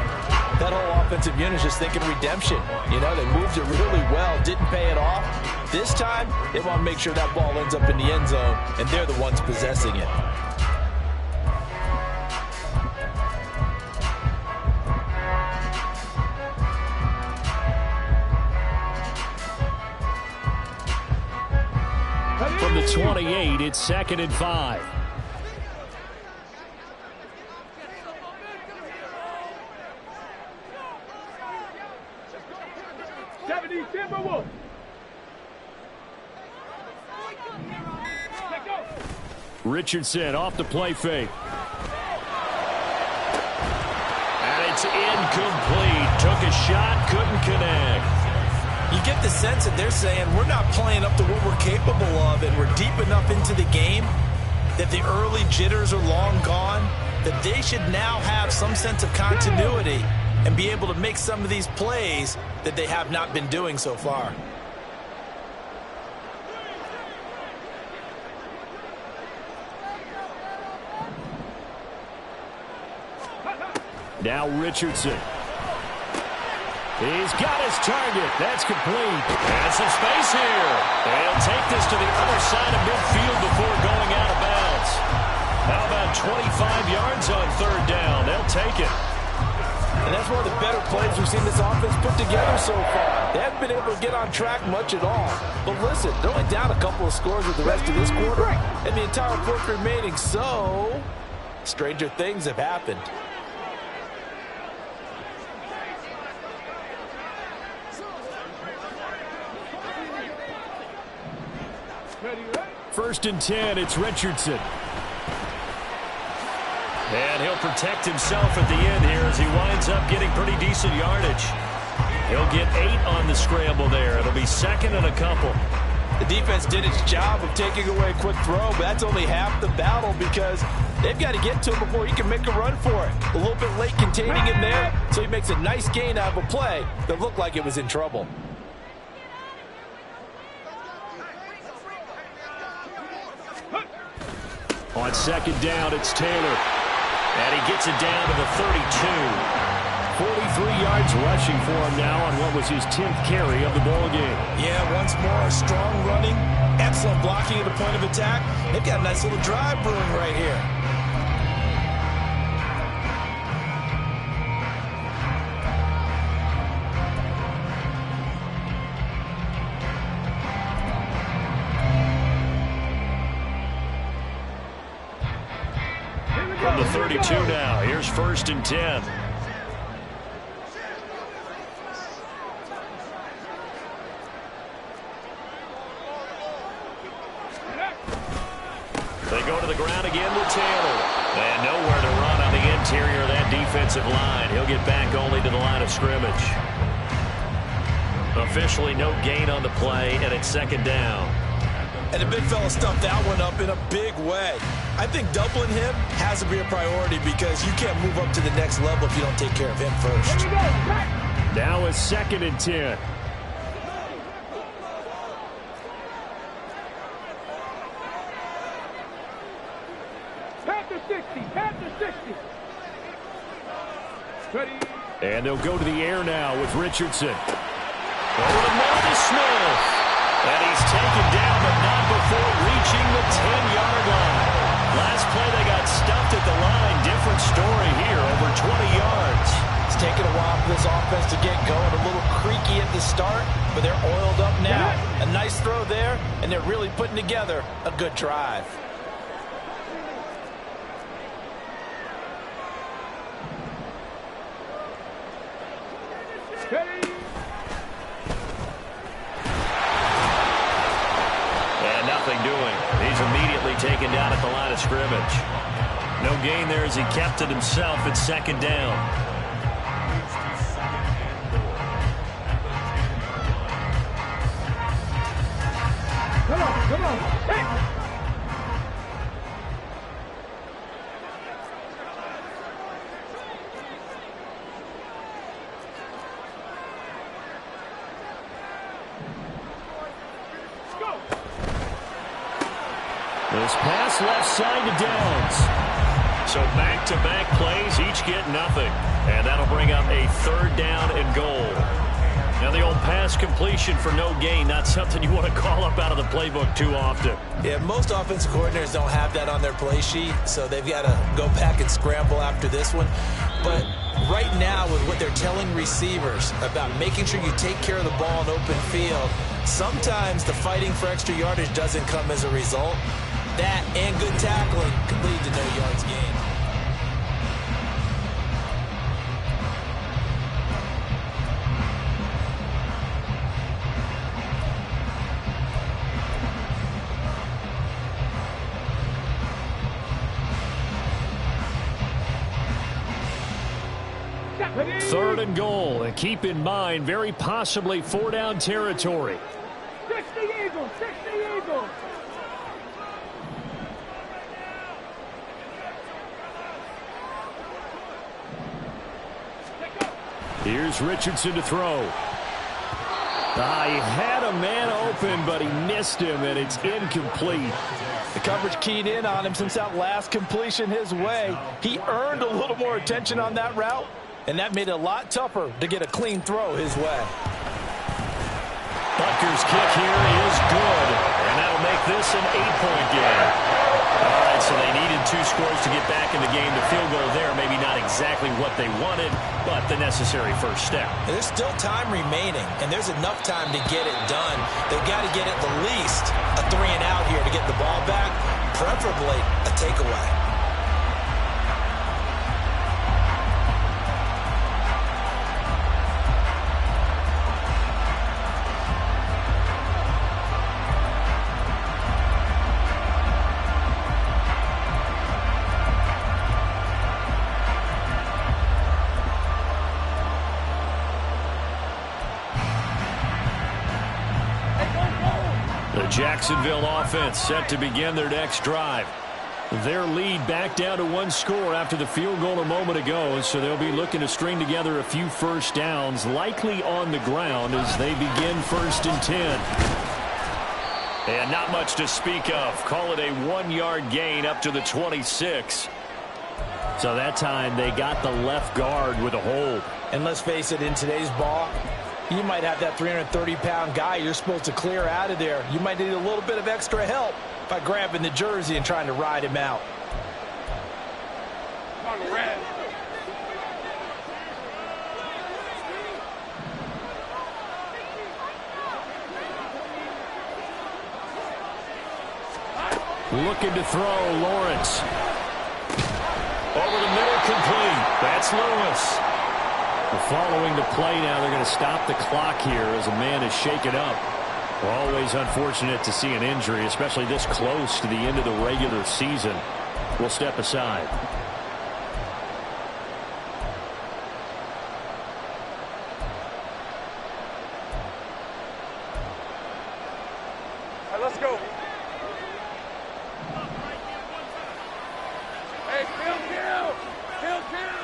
that whole offensive unit is just thinking redemption. You know, they moved it really well, didn't pay it off. This time, they want to make sure that ball ends up in the end zone, and they're the ones possessing it. From the 28, it's 2nd and 5. Richardson off the play fake. And it's incomplete. Took a shot, couldn't connect. You get the sense that they're saying we're not playing up to what we're capable of, and we're deep enough into the game that the early jitters are long gone, that they should now have some sense of continuity and be able to make some of these plays that they have not been doing so far. Now Richardson. He's got his target. That's complete. And some space here. They'll take this to the other side of midfield before going out of bounds. How about 25 yards on 3rd down? They'll take it. And that's one of the better plays we've seen this offense put together so far. They haven't been able to get on track much at all. But listen, they're only down a couple of scores with the rest of this quarter and the entire fourth remaining. So, stranger things have happened. First and 10, it's Richardson. And he'll protect himself at the end here as he winds up getting pretty decent yardage. He'll get 8 on the scramble there. It'll be second and a couple. The defense did its job of taking away a quick throw, but that's only half the battle because they've got to get to him before he can make a run for it. A little bit late containing him there, so he makes a nice gain out of a play that looked like it was in trouble. On second down, it's Taylor. And he gets it down to the 32. 43 yards rushing for him now on what was his 10th carry of the ball game. Yeah, once more, strong running, excellent blocking at the point of attack. They've got a nice little drive brewing right here. From the 32 now, here's 1st and 10. They go to the ground again with Taylor. And nowhere to run on the interior of that defensive line. He'll get back only to the line of scrimmage. Officially no gain on the play, and it's second down. And the big fella stuffed that one up in a big way. I think doubling him has to be a priority because you can't move up to the next level if you don't take care of him first. Now it's 2nd and 10. Panther 60, Panther 60. Ready. And they'll go to the air now with Richardson. Over the middle to Smith. And he's taken down, but not before reaching the 10-yard line. Last play, they got stuffed at the line. Different story here, over 20 yards. It's taken a while for this offense to get going. A little creaky at the start, but they're oiled up now. A nice throw there, and they're really putting together a good drive. Ready. And nothing doing. He's immediately taken down at the line of scrimmage. No gain there as he kept it himself at second down. Come on, come on. Hey. This pass left side to Downs. So back-to-back plays, each get nothing. And that'll bring up a 3rd down and goal. Now the old pass completion for no gain, not something you want to call up out of the playbook too often. Yeah, most offensive coordinators don't have that on their play sheet, so they've got to go back and scramble after this one. But right now, with what they're telling receivers about making sure you take care of the ball in open field, sometimes the fighting for extra yardage doesn't come as a result. That and good tackling could lead to no yards gained. Ready. 3rd and goal. And keep in mind, very possibly 4-down territory. 60 Eagles, 60 Eagles. Here's Richardson to throw. He had a man open, but he missed him, and it's incomplete. The coverage keyed in on him since that last completion his way. He earned a little more attention on that route, and that made it a lot tougher to get a clean throw his way. Butker's kick here is good, and that'll make this an 8-point game. All right, so they needed 2 scores to get back in the game. The field goal there, maybe not exactly what they wanted, but the necessary first step. And there's still time remaining, and there's enough time to get it done. They've got to get at the least a 3-and-out here to get the ball back, preferably a takeaway. The Jacksonville offense set to begin their next drive. Their lead back down to one score after the field goal a moment ago, so they'll be looking to string together a few first downs, likely on the ground as they begin 1st and 10. And not much to speak of. Call it a 1-yard gain up to the 26. So that time they got the left guard with a hold. And let's face it, in today's ball, you might have that 330-pound guy you're supposed to clear out of there. You might need a little bit of extra help by grabbing the jersey and trying to ride him out. On the red. Looking to throw, Lawrence. Over the middle, complete. That's Lewis. Following the play now, they're going to stop the clock here as a man is shaken up. Always unfortunate to see an injury, especially this close to the end of the regular season. We'll step aside. All right, let's go. Hey, field kill! Field kill!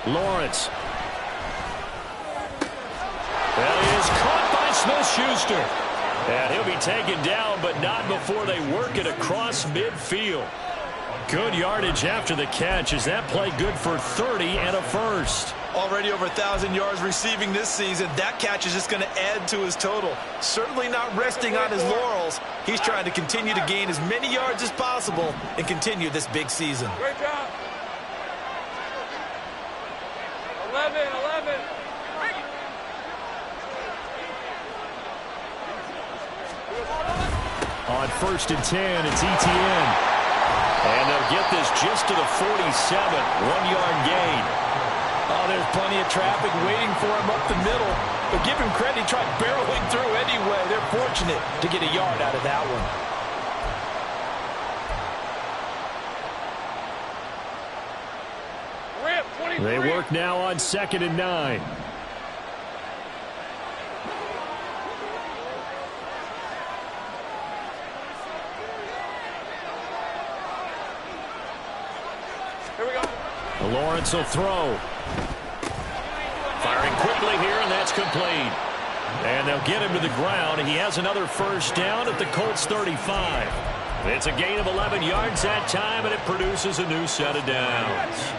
Lawrence. That is caught by Smith-Schuster. And he'll be taken down, but not before they work it across midfield. Good yardage after the catch. Is that play good for 30 and a first? Already over 1,000 yards receiving this season. That catch is just going to add to his total. Certainly not resting on his laurels. He's trying to continue to gain as many yards as possible and continue this big season. Great job. 11. On 1st and 10, it's Etienne. And they'll get this just to the 47. 1-yard gain. Oh, there's plenty of traffic waiting for him up the middle. But give him credit, he tried barreling through anyway. They're fortunate to get a yard out of that one. They work now on 2nd and 9. Here we go. Lawrence will throw. Firing quickly here, and that's complete. And they'll get him to the ground. He has another first down at the Colts 35. It's a gain of 11 yards that time, and it produces a new set of downs.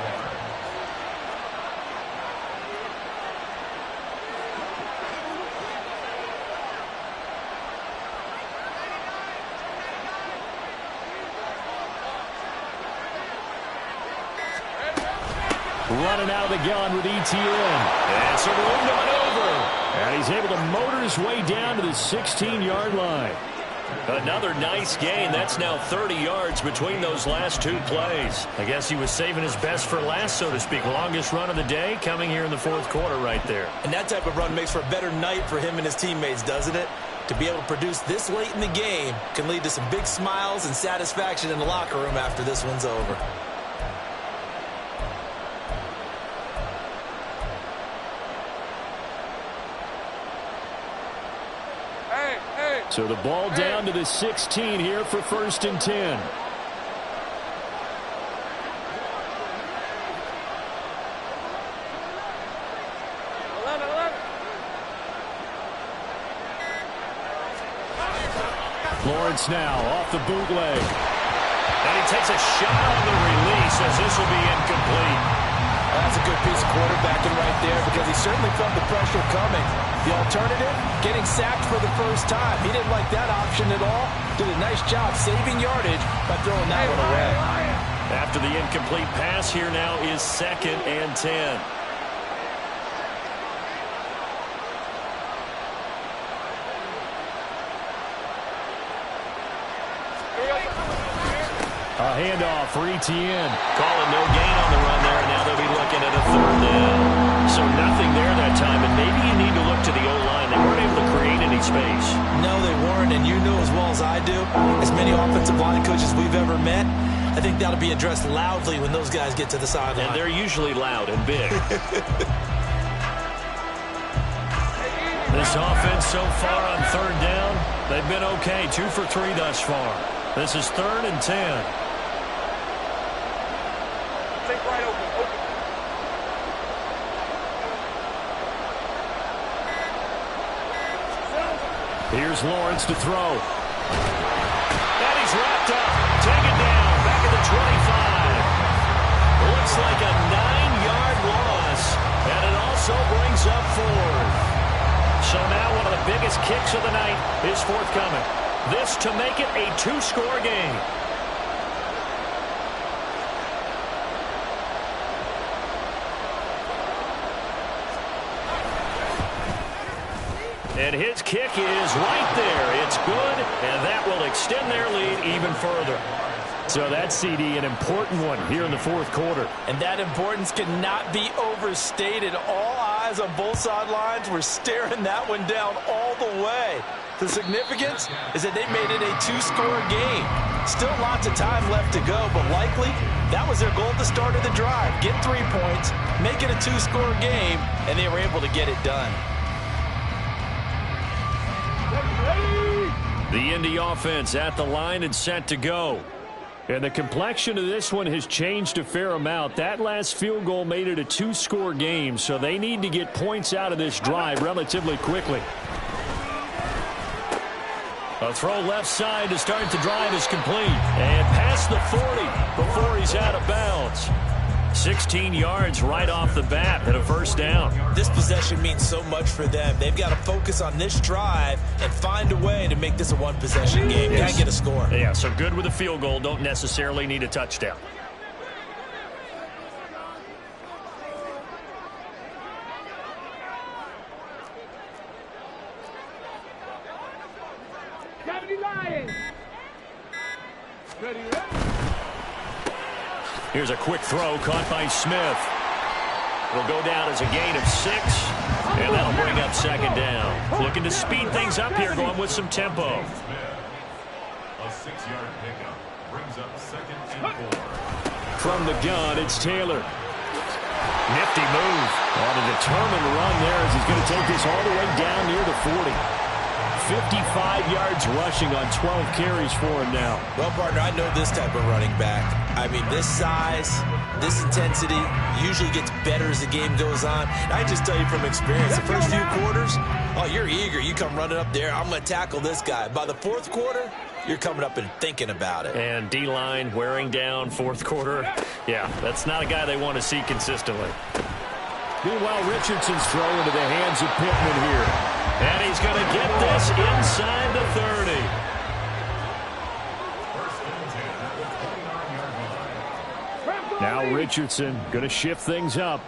Running out of the gun with Etienne. And some room on over. And he's able to motor his way down to the 16-yard line. Another nice gain. That's now 30 yards between those last two plays. I guess he was saving his best for last, so to speak. Longest run of the day coming here in the 4th quarter right there. And that type of run makes for a better night for him and his teammates, doesn't it? To be able to produce this late in the game can lead to some big smiles and satisfaction in the locker room after this one's over. So the ball down to the 16 here for 1st and 10. 11. Lawrence now off the bootleg. And he takes a shot on the release as this will be incomplete. That's a good piece of quarterbacking right there because he certainly felt the pressure coming. The alternative, getting sacked for the first time. He didn't like that option at all. Did a nice job saving yardage by throwing that one away. After the incomplete pass, here now is 2nd and 10. A handoff for Etienne. Calling no gain on the run there. Now they'll be looking at a 3rd down. So nothing there that time, and maybe you need to look to the O-line. They weren't able to create any space. No, they weren't, and you know as well as I do, as many offensive line coaches we've ever met, I think that'll be addressed loudly when those guys get to the sideline. And they're usually loud and big. This offense so far on third down, they've been okay. 2 for 3 thus far. This is 3rd and 10. Take right open. Here's Lawrence to throw. And he's wrapped up. Taken down. Back at the 25. Looks like a 9-yard loss. And it also brings up 4th. So now one of the biggest kicks of the night is forthcoming. This to make it a 2-score game. And his kick is right there. It's good, and that will extend their lead even further. So that CD, an important one here in the 4th quarter. And that importance cannot be overstated. All eyes on both sidelines were staring that one down all the way. The significance is that they made it a 2-score game. Still lots of time left to go, but likely that was their goal at the start of the drive. Get 3 points, make it a 2-score game, and they were able to get it done. The Indy offense at the line and set to go. And the complexion of this one has changed a fair amount. That last field goal made it a 2-score game, so they need to get points out of this drive relatively quickly. A throw left side to start the drive is complete. And past the 40 before he's out of bounds. 16 yards right off the bat and a 1st down. This possession means so much for them. They've got to focus on this drive and find a way to make this a 1-possession game. Got to get a score. Yeah, so good with a field goal. Don't necessarily need a touchdown. Here's a quick throw caught by Smith. It'll go down as a gain of 6, and that'll bring up 2nd down. Looking to speed things up here, going with some tempo. A 6-yard pickup brings up 2nd and 4. From the gun, it's Taylor. Nifty move. On a determined run there as he's going to take this all the way down near the 40. 55 yards rushing on 12 carries for him now. Well, partner, I know this type of running back. I mean, this size, this intensity usually gets better as the game goes on. I just tell you from experience, the first few quarters, oh, you're eager. You come running up there, I'm going to tackle this guy. By the 4th quarter, you're coming up and thinking about it. And D-line wearing down 4th quarter. Yeah, that's not a guy they want to see consistently. Meanwhile, Richardson's throw into the hands of Pittman here. And he's going to get this inside the 30. Now Richardson going to shift things up.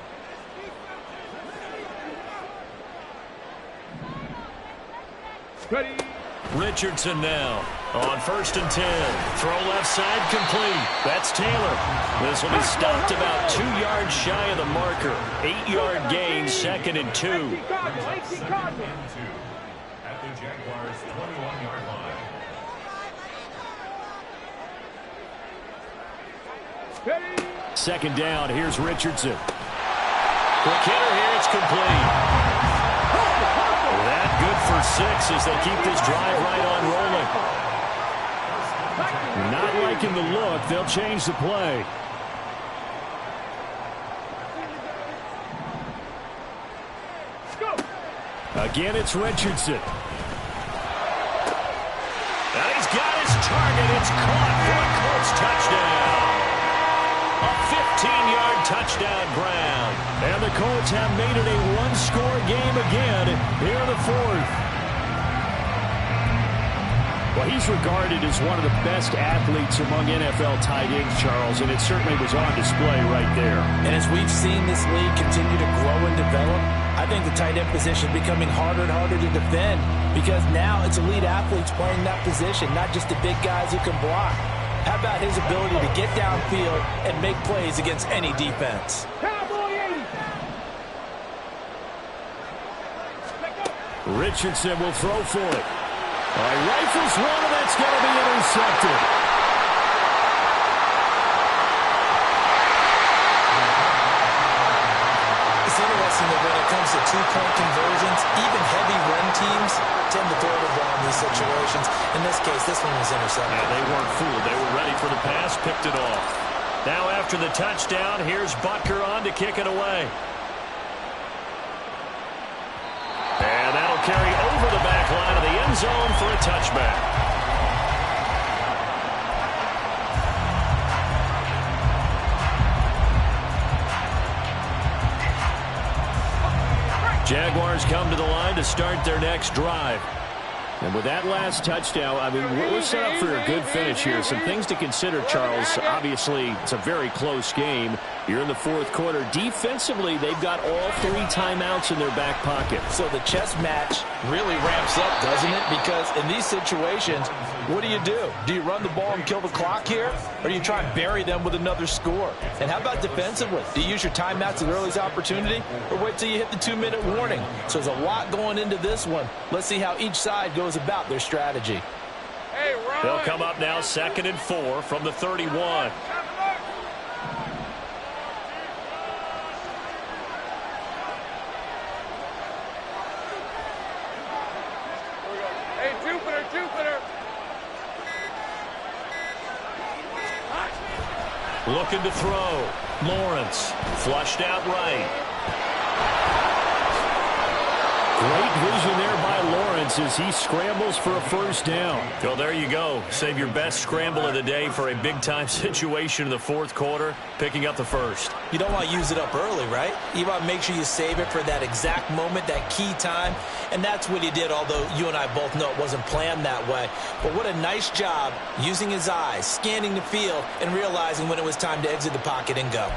Ready. Richardson now on 1st and 10. Throw left side complete. That's Taylor. This will be stopped about 2 yards shy of the marker. 8-yard gain, 2nd and 2. At the Jaguars' 21-yard line. Ready. 2nd down. Here's Richardson. Quick hitter here. It's complete. That good for 6 as they keep this drive right on rolling. Not liking the look. They'll change the play. Again, it's Richardson. Now he's got his target. It's caught for a close touchdown. A 15-yard touchdown ground. And the Colts have made it a 1-score game again here in the 4th. Well, he's regarded as one of the best athletes among NFL tight ends, Charles, and it certainly was on display right there. And as we've seen this league continue to grow and develop, I think the tight end position is becoming harder and harder to defend because now it's elite athletes playing that position, not just the big guys who can block. How about his ability to get downfield and make plays against any defense? Richardson will throw for it. Rifles one, and that's going to be intercepted. It's interesting that when it comes to 2-point conversions, even heavy run tend to throw the ball in these situations. In this case, this one was intercepted. Yeah, they weren't fooled. They were ready for the pass, picked it off. Now after the touchdown, here's Butker on to kick it away. And that'll carry over the back line of the end zone for a touchback. Jaguars come to the line to start their next drive. And with that last touchdown, I mean, we're set up for a good finish here. Some things to consider, Charles. Obviously, it's a very close game. You're in the fourth quarter. Defensively, they've got all 3 timeouts in their back pocket. So the chess match really ramps up, doesn't it? Because in these situations, what do? Do you run the ball and kill the clock here? Or do you try and bury them with another score? And how about defensively? Do you use your timeouts at the earliest opportunity? Or wait till you hit the 2-minute warning? So there's a lot going into this one. Let's see how each side goes about their strategy. Hey, Ron. They'll come up now 2nd and 4 from the 31. Hey, Jupiter. Looking to throw. Lawrence flushed out right. Great vision there by Lawrence as he scrambles for a first down. Well, there you go. Save your best scramble of the day for a big-time situation in the fourth quarter, picking up the first. You don't want to use it up early, right? You want to make sure you save it for that exact moment, that key time. And that's what he did, although you and I both know it wasn't planned that way. But what a nice job using his eyes, scanning the field, and realizing when it was time to exit the pocket and go.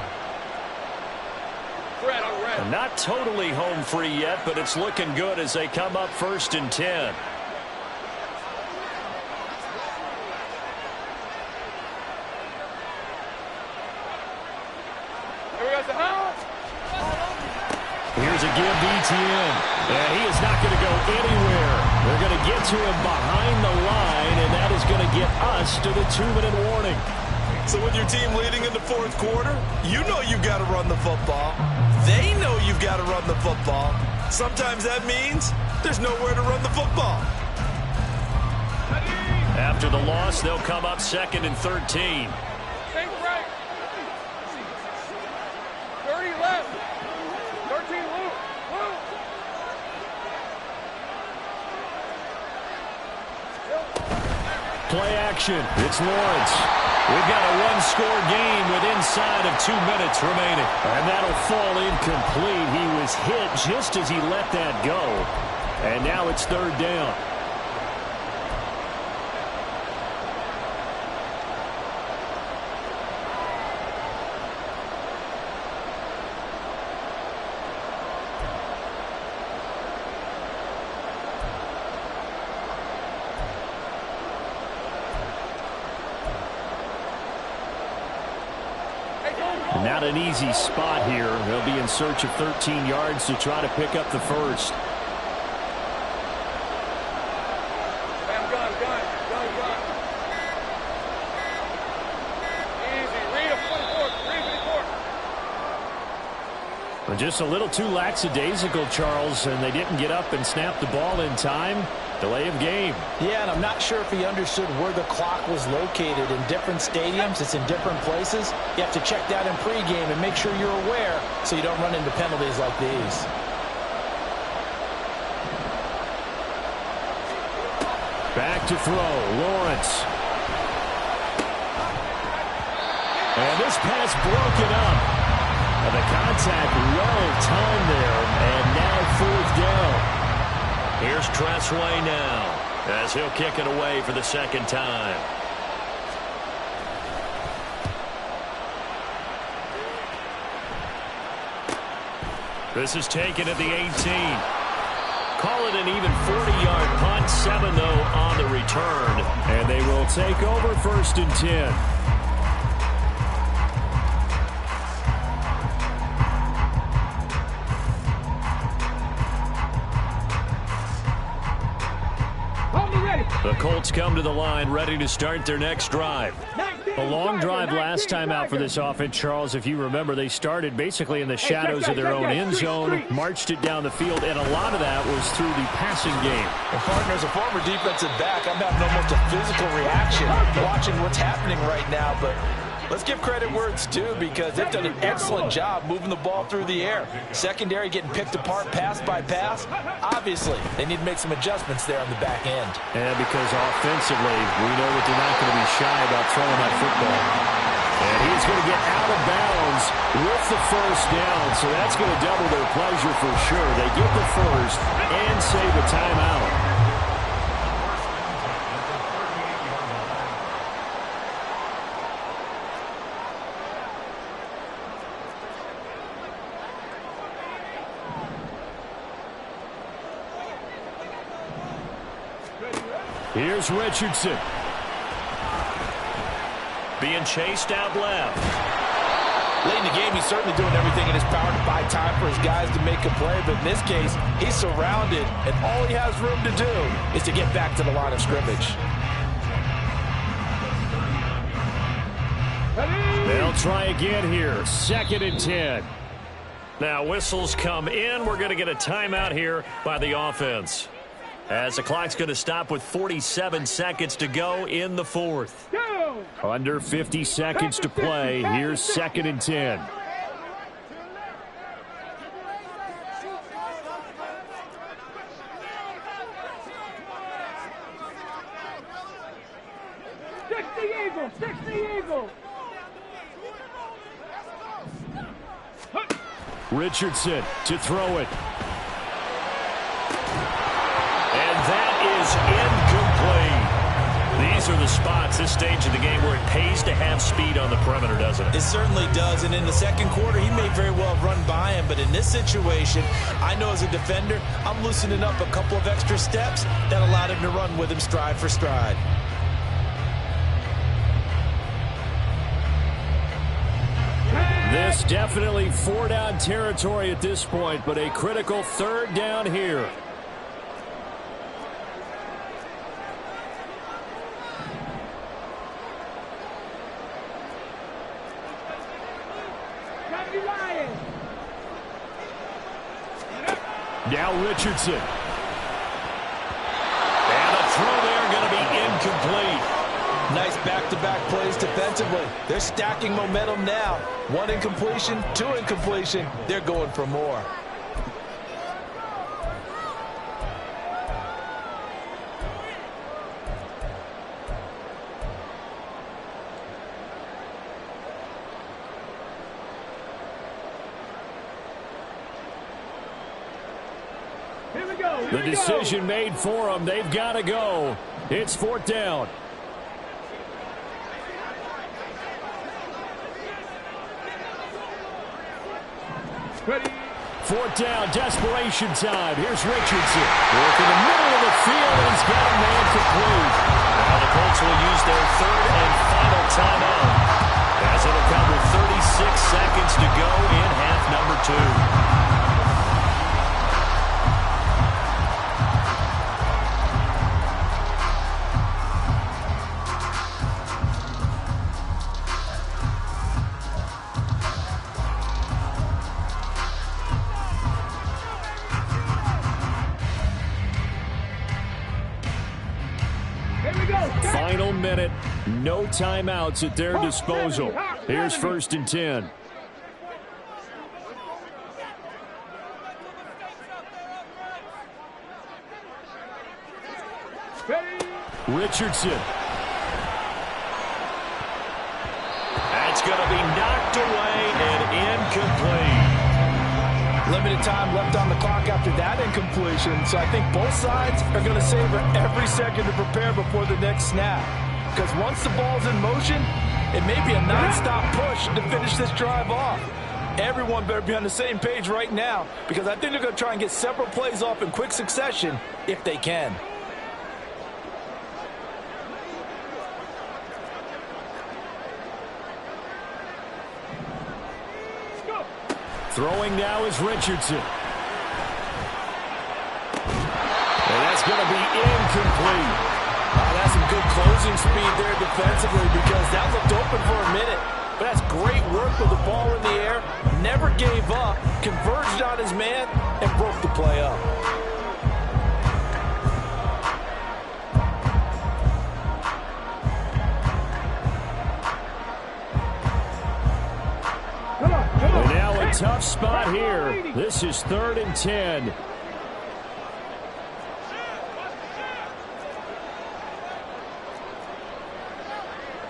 Not totally home free yet, but it's looking good as they come up 1st and 10. Here's a give to Etienne. And he is not going to go anywhere. They're going to get to him behind the line, and that is going to get us to the 2-minute warning. So with your team leading in the fourth quarter, you know you've got to run the football. They know you've got to run the football. Sometimes that means there's nowhere to run the football. After the loss, they'll come up 2nd and 13. Think right. 30 left. 13 loose. Play action. It's Lawrence. We've got a one-score game with inside of 2 minutes remaining. And that'll fall incomplete. He was hit just as he let that go. And now it's 3rd down. Not an easy spot here. They'll be in search of 13 yards to try to pick up the first. Gun. Easy. Read a 44. Just a little too lackadaisical, Charles, and they didn't get up and snap the ball in time. Delay of game. Yeah, and I'm not sure if he understood where the clock was located. In different stadiums, it's in different places. You have to check that in pregame and make sure you're aware so you don't run into penalties like these. Back to throw. Lawrence. And this pass broken up. And the contact well timed there. And now 4th down. Here's Tressway now as he'll kick it away for the 2nd time. This is taken at the 18. Call it an even 40-yard punt. 7, though, on the return. And they will take over 1st and 10. The Colts come to the line ready to start their next drive. 19. A long drive last time out for this offense, Charles. If you remember, they started basically in the shadows of their own end zone, marched it down the field, and a lot of that was through the passing game. Well, partner, as a former defensive back, I'm having almost a physical reaction watching what's happening right now, but let's give credit where it's due because they've done an excellent job moving the ball through the air. Secondary getting picked apart pass by pass. Obviously, they need to make some adjustments there on the back end. And because offensively, we know that they're not going to be shy about throwing that football. And he's going to get out of bounds with the first down, so that's going to double their pleasure for sure. They get the first and save a timeout. Here's Richardson. Being chased out left. Late in the game, he's certainly doing everything in his power to buy time for his guys to make a play, but in this case, he's surrounded, and all he has room to do is to get back to the line of scrimmage. They'll try again here. 2nd and 10. Now whistles come in. We're going to get a timeout here by the offense, as the clock's going to stop with 47 seconds to go in the 4th. Under 50 seconds to play. Here's 2nd and 10. Richardson to throw it. And that is incomplete. These are the spots, this stage of the game, where it pays to have speed on the perimeter, doesn't it? It certainly does, and in the second quarter, he may very well have run by him, but in this situation, I know as a defender, I'm loosening up a couple of extra steps that allowed him to run with him stride for stride. This definitely 4-down territory at this point, but a critical 3rd down here. Now Richardson. And a throw there going to be incomplete. Nice back-to-back plays defensively. They're stacking momentum now. 1 incompletion, 2 incompletion. They're going for more. The decision made for them. They've got to go. It's 4th down. Ready. 4th down, desperation time. Here's Richardson. Work in the middle of the field, and he's got a man complete. Now the Colts will use their 3rd and final timeout, as it'll come with 36 seconds to go in half number 2. Final minute, no timeouts at their disposal. Here's 1st and 10. Richardson. That's going to be knocked away and incomplete. Limited time left on the clock after that incompletion, so I think both sides are going to savor every second to prepare before the next snap. Because once the ball's in motion, it may be a non-stop push to finish this drive off. Everyone better be on the same page right now, because I think they're going to try and get several plays off in quick succession if they can. Throwing now is Richardson. And that's going to be incomplete. That's some good closing speed there defensively, because that looked open ball in the air, never gave up, converged on his man, and broke the play up. And now a tough spot here. This is 3rd and 10.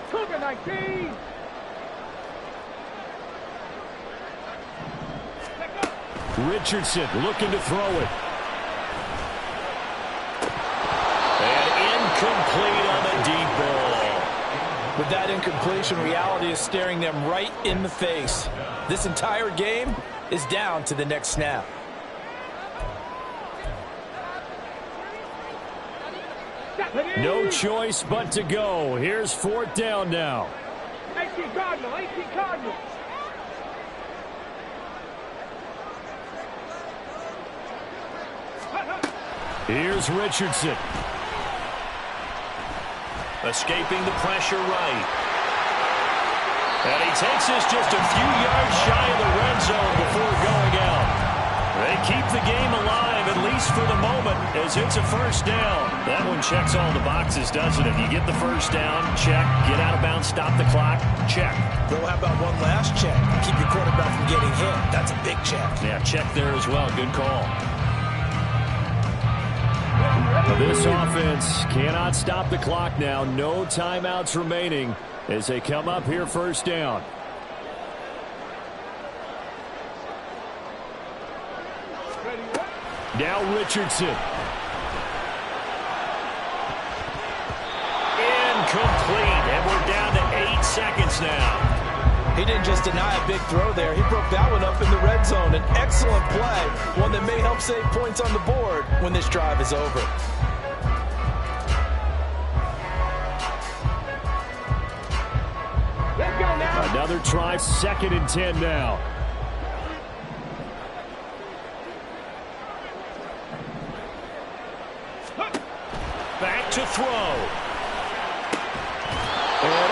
Cougar 19. Richardson looking to throw it. And incomplete on the deep ball. With that incompletion, reality is staring them right in the face. This entire game is down to the next snap. No choice but to go. Here's 4th down now. 18 Cardinal, 18 Cardinal. Here's Richardson. Escaping the pressure right. And he takes this just a few yards shy of the red zone before going out. They keep the game alive, at least for the moment, as it's a 1st down. That one checks all the boxes, doesn't it? You get the 1st down, check. Get out of bounds, stop the clock, check. Though, how about one last check? Keep your quarterback from getting hit. That's a big check. Yeah, check there as well. Good call. This offense cannot stop the clock now. No timeouts remaining as they come up here 1st down. Now Richardson. Incomplete, and we're down to 8 seconds now. He didn't just deny a big throw there. He broke that one up in the red zone. An excellent play, one that may help save points on the board when this drive is over. Let's go now. Another try, 2nd and 10 now. Back to throw. And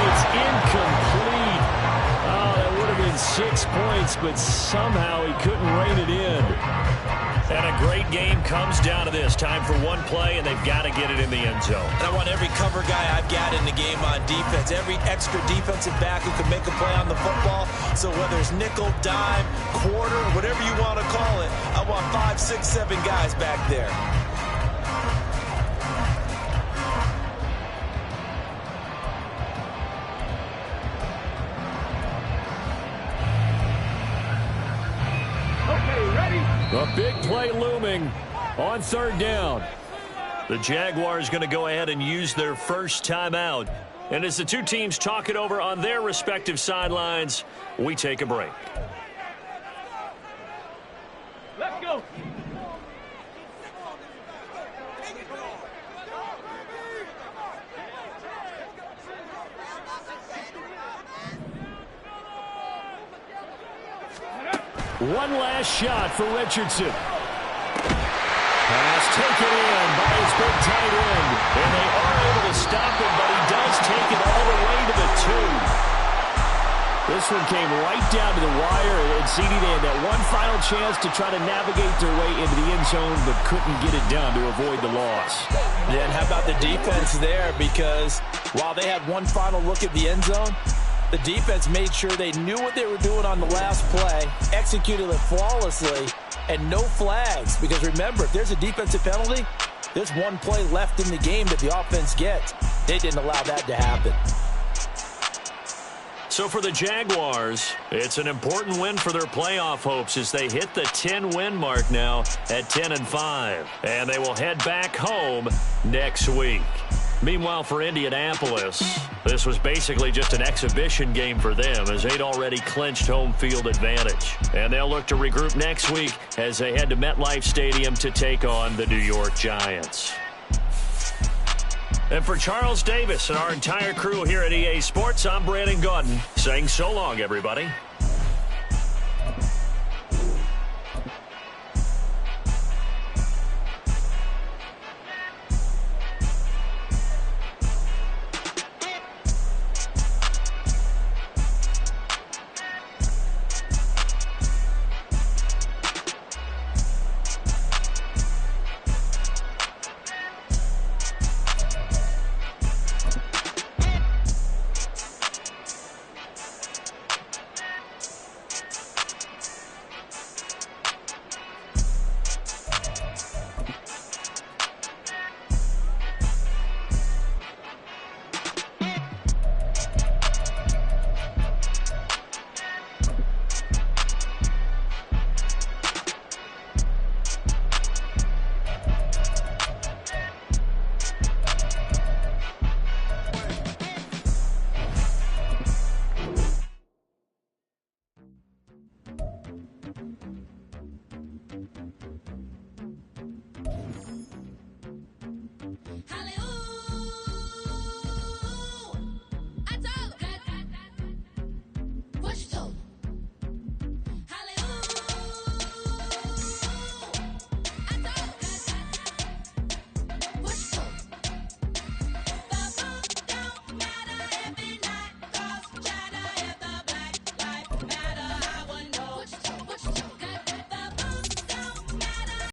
it's incomplete. Oh, that would have been 6 points, but somehow he couldn't rein it in. And a great game comes down to this. Time for one play, and they've got to get it in the end zone. And I want every cover guy I've got in the game on defense, every extra defensive back who can make a play on the football. So whether it's nickel, dime, quarter, whatever you want to call it, I want 5, 6, 7 guys back there. A big play looming on 3rd down. The Jaguars going to go ahead and use their first timeout. And as the two teams talk it over on their respective sidelines, we take a break. Let's go. One last shot for Richardson. Pass taken in by his big tight end. And they are able to stop him, but he does take it all the way to the 2. This one came right down to the wire, and CD, they had that one final chance to try to navigate their way into the end zone, but couldn't get it done to avoid the loss. Yeah, and how about the defense there? Because while they had one final look at the end zone, the defense made sure they knew what they were doing on the last play, executed it flawlessly, and no flags. Because remember, if there's a defensive penalty, there's one play left in the game that the offense gets. They didn't allow that to happen. So for the Jaguars, it's an important win for their playoff hopes as they hit the 10-win mark now at 10-5. And they will head back home next week. Meanwhile, for Indianapolis, this was basically just an exhibition game for them as they'd already clinched home field advantage. And they'll look to regroup next week as they head to MetLife Stadium to take on the New York Giants. And for Charles Davis and our entire crew here at EA Sports, I'm Brandon Gaudin saying so long, everybody.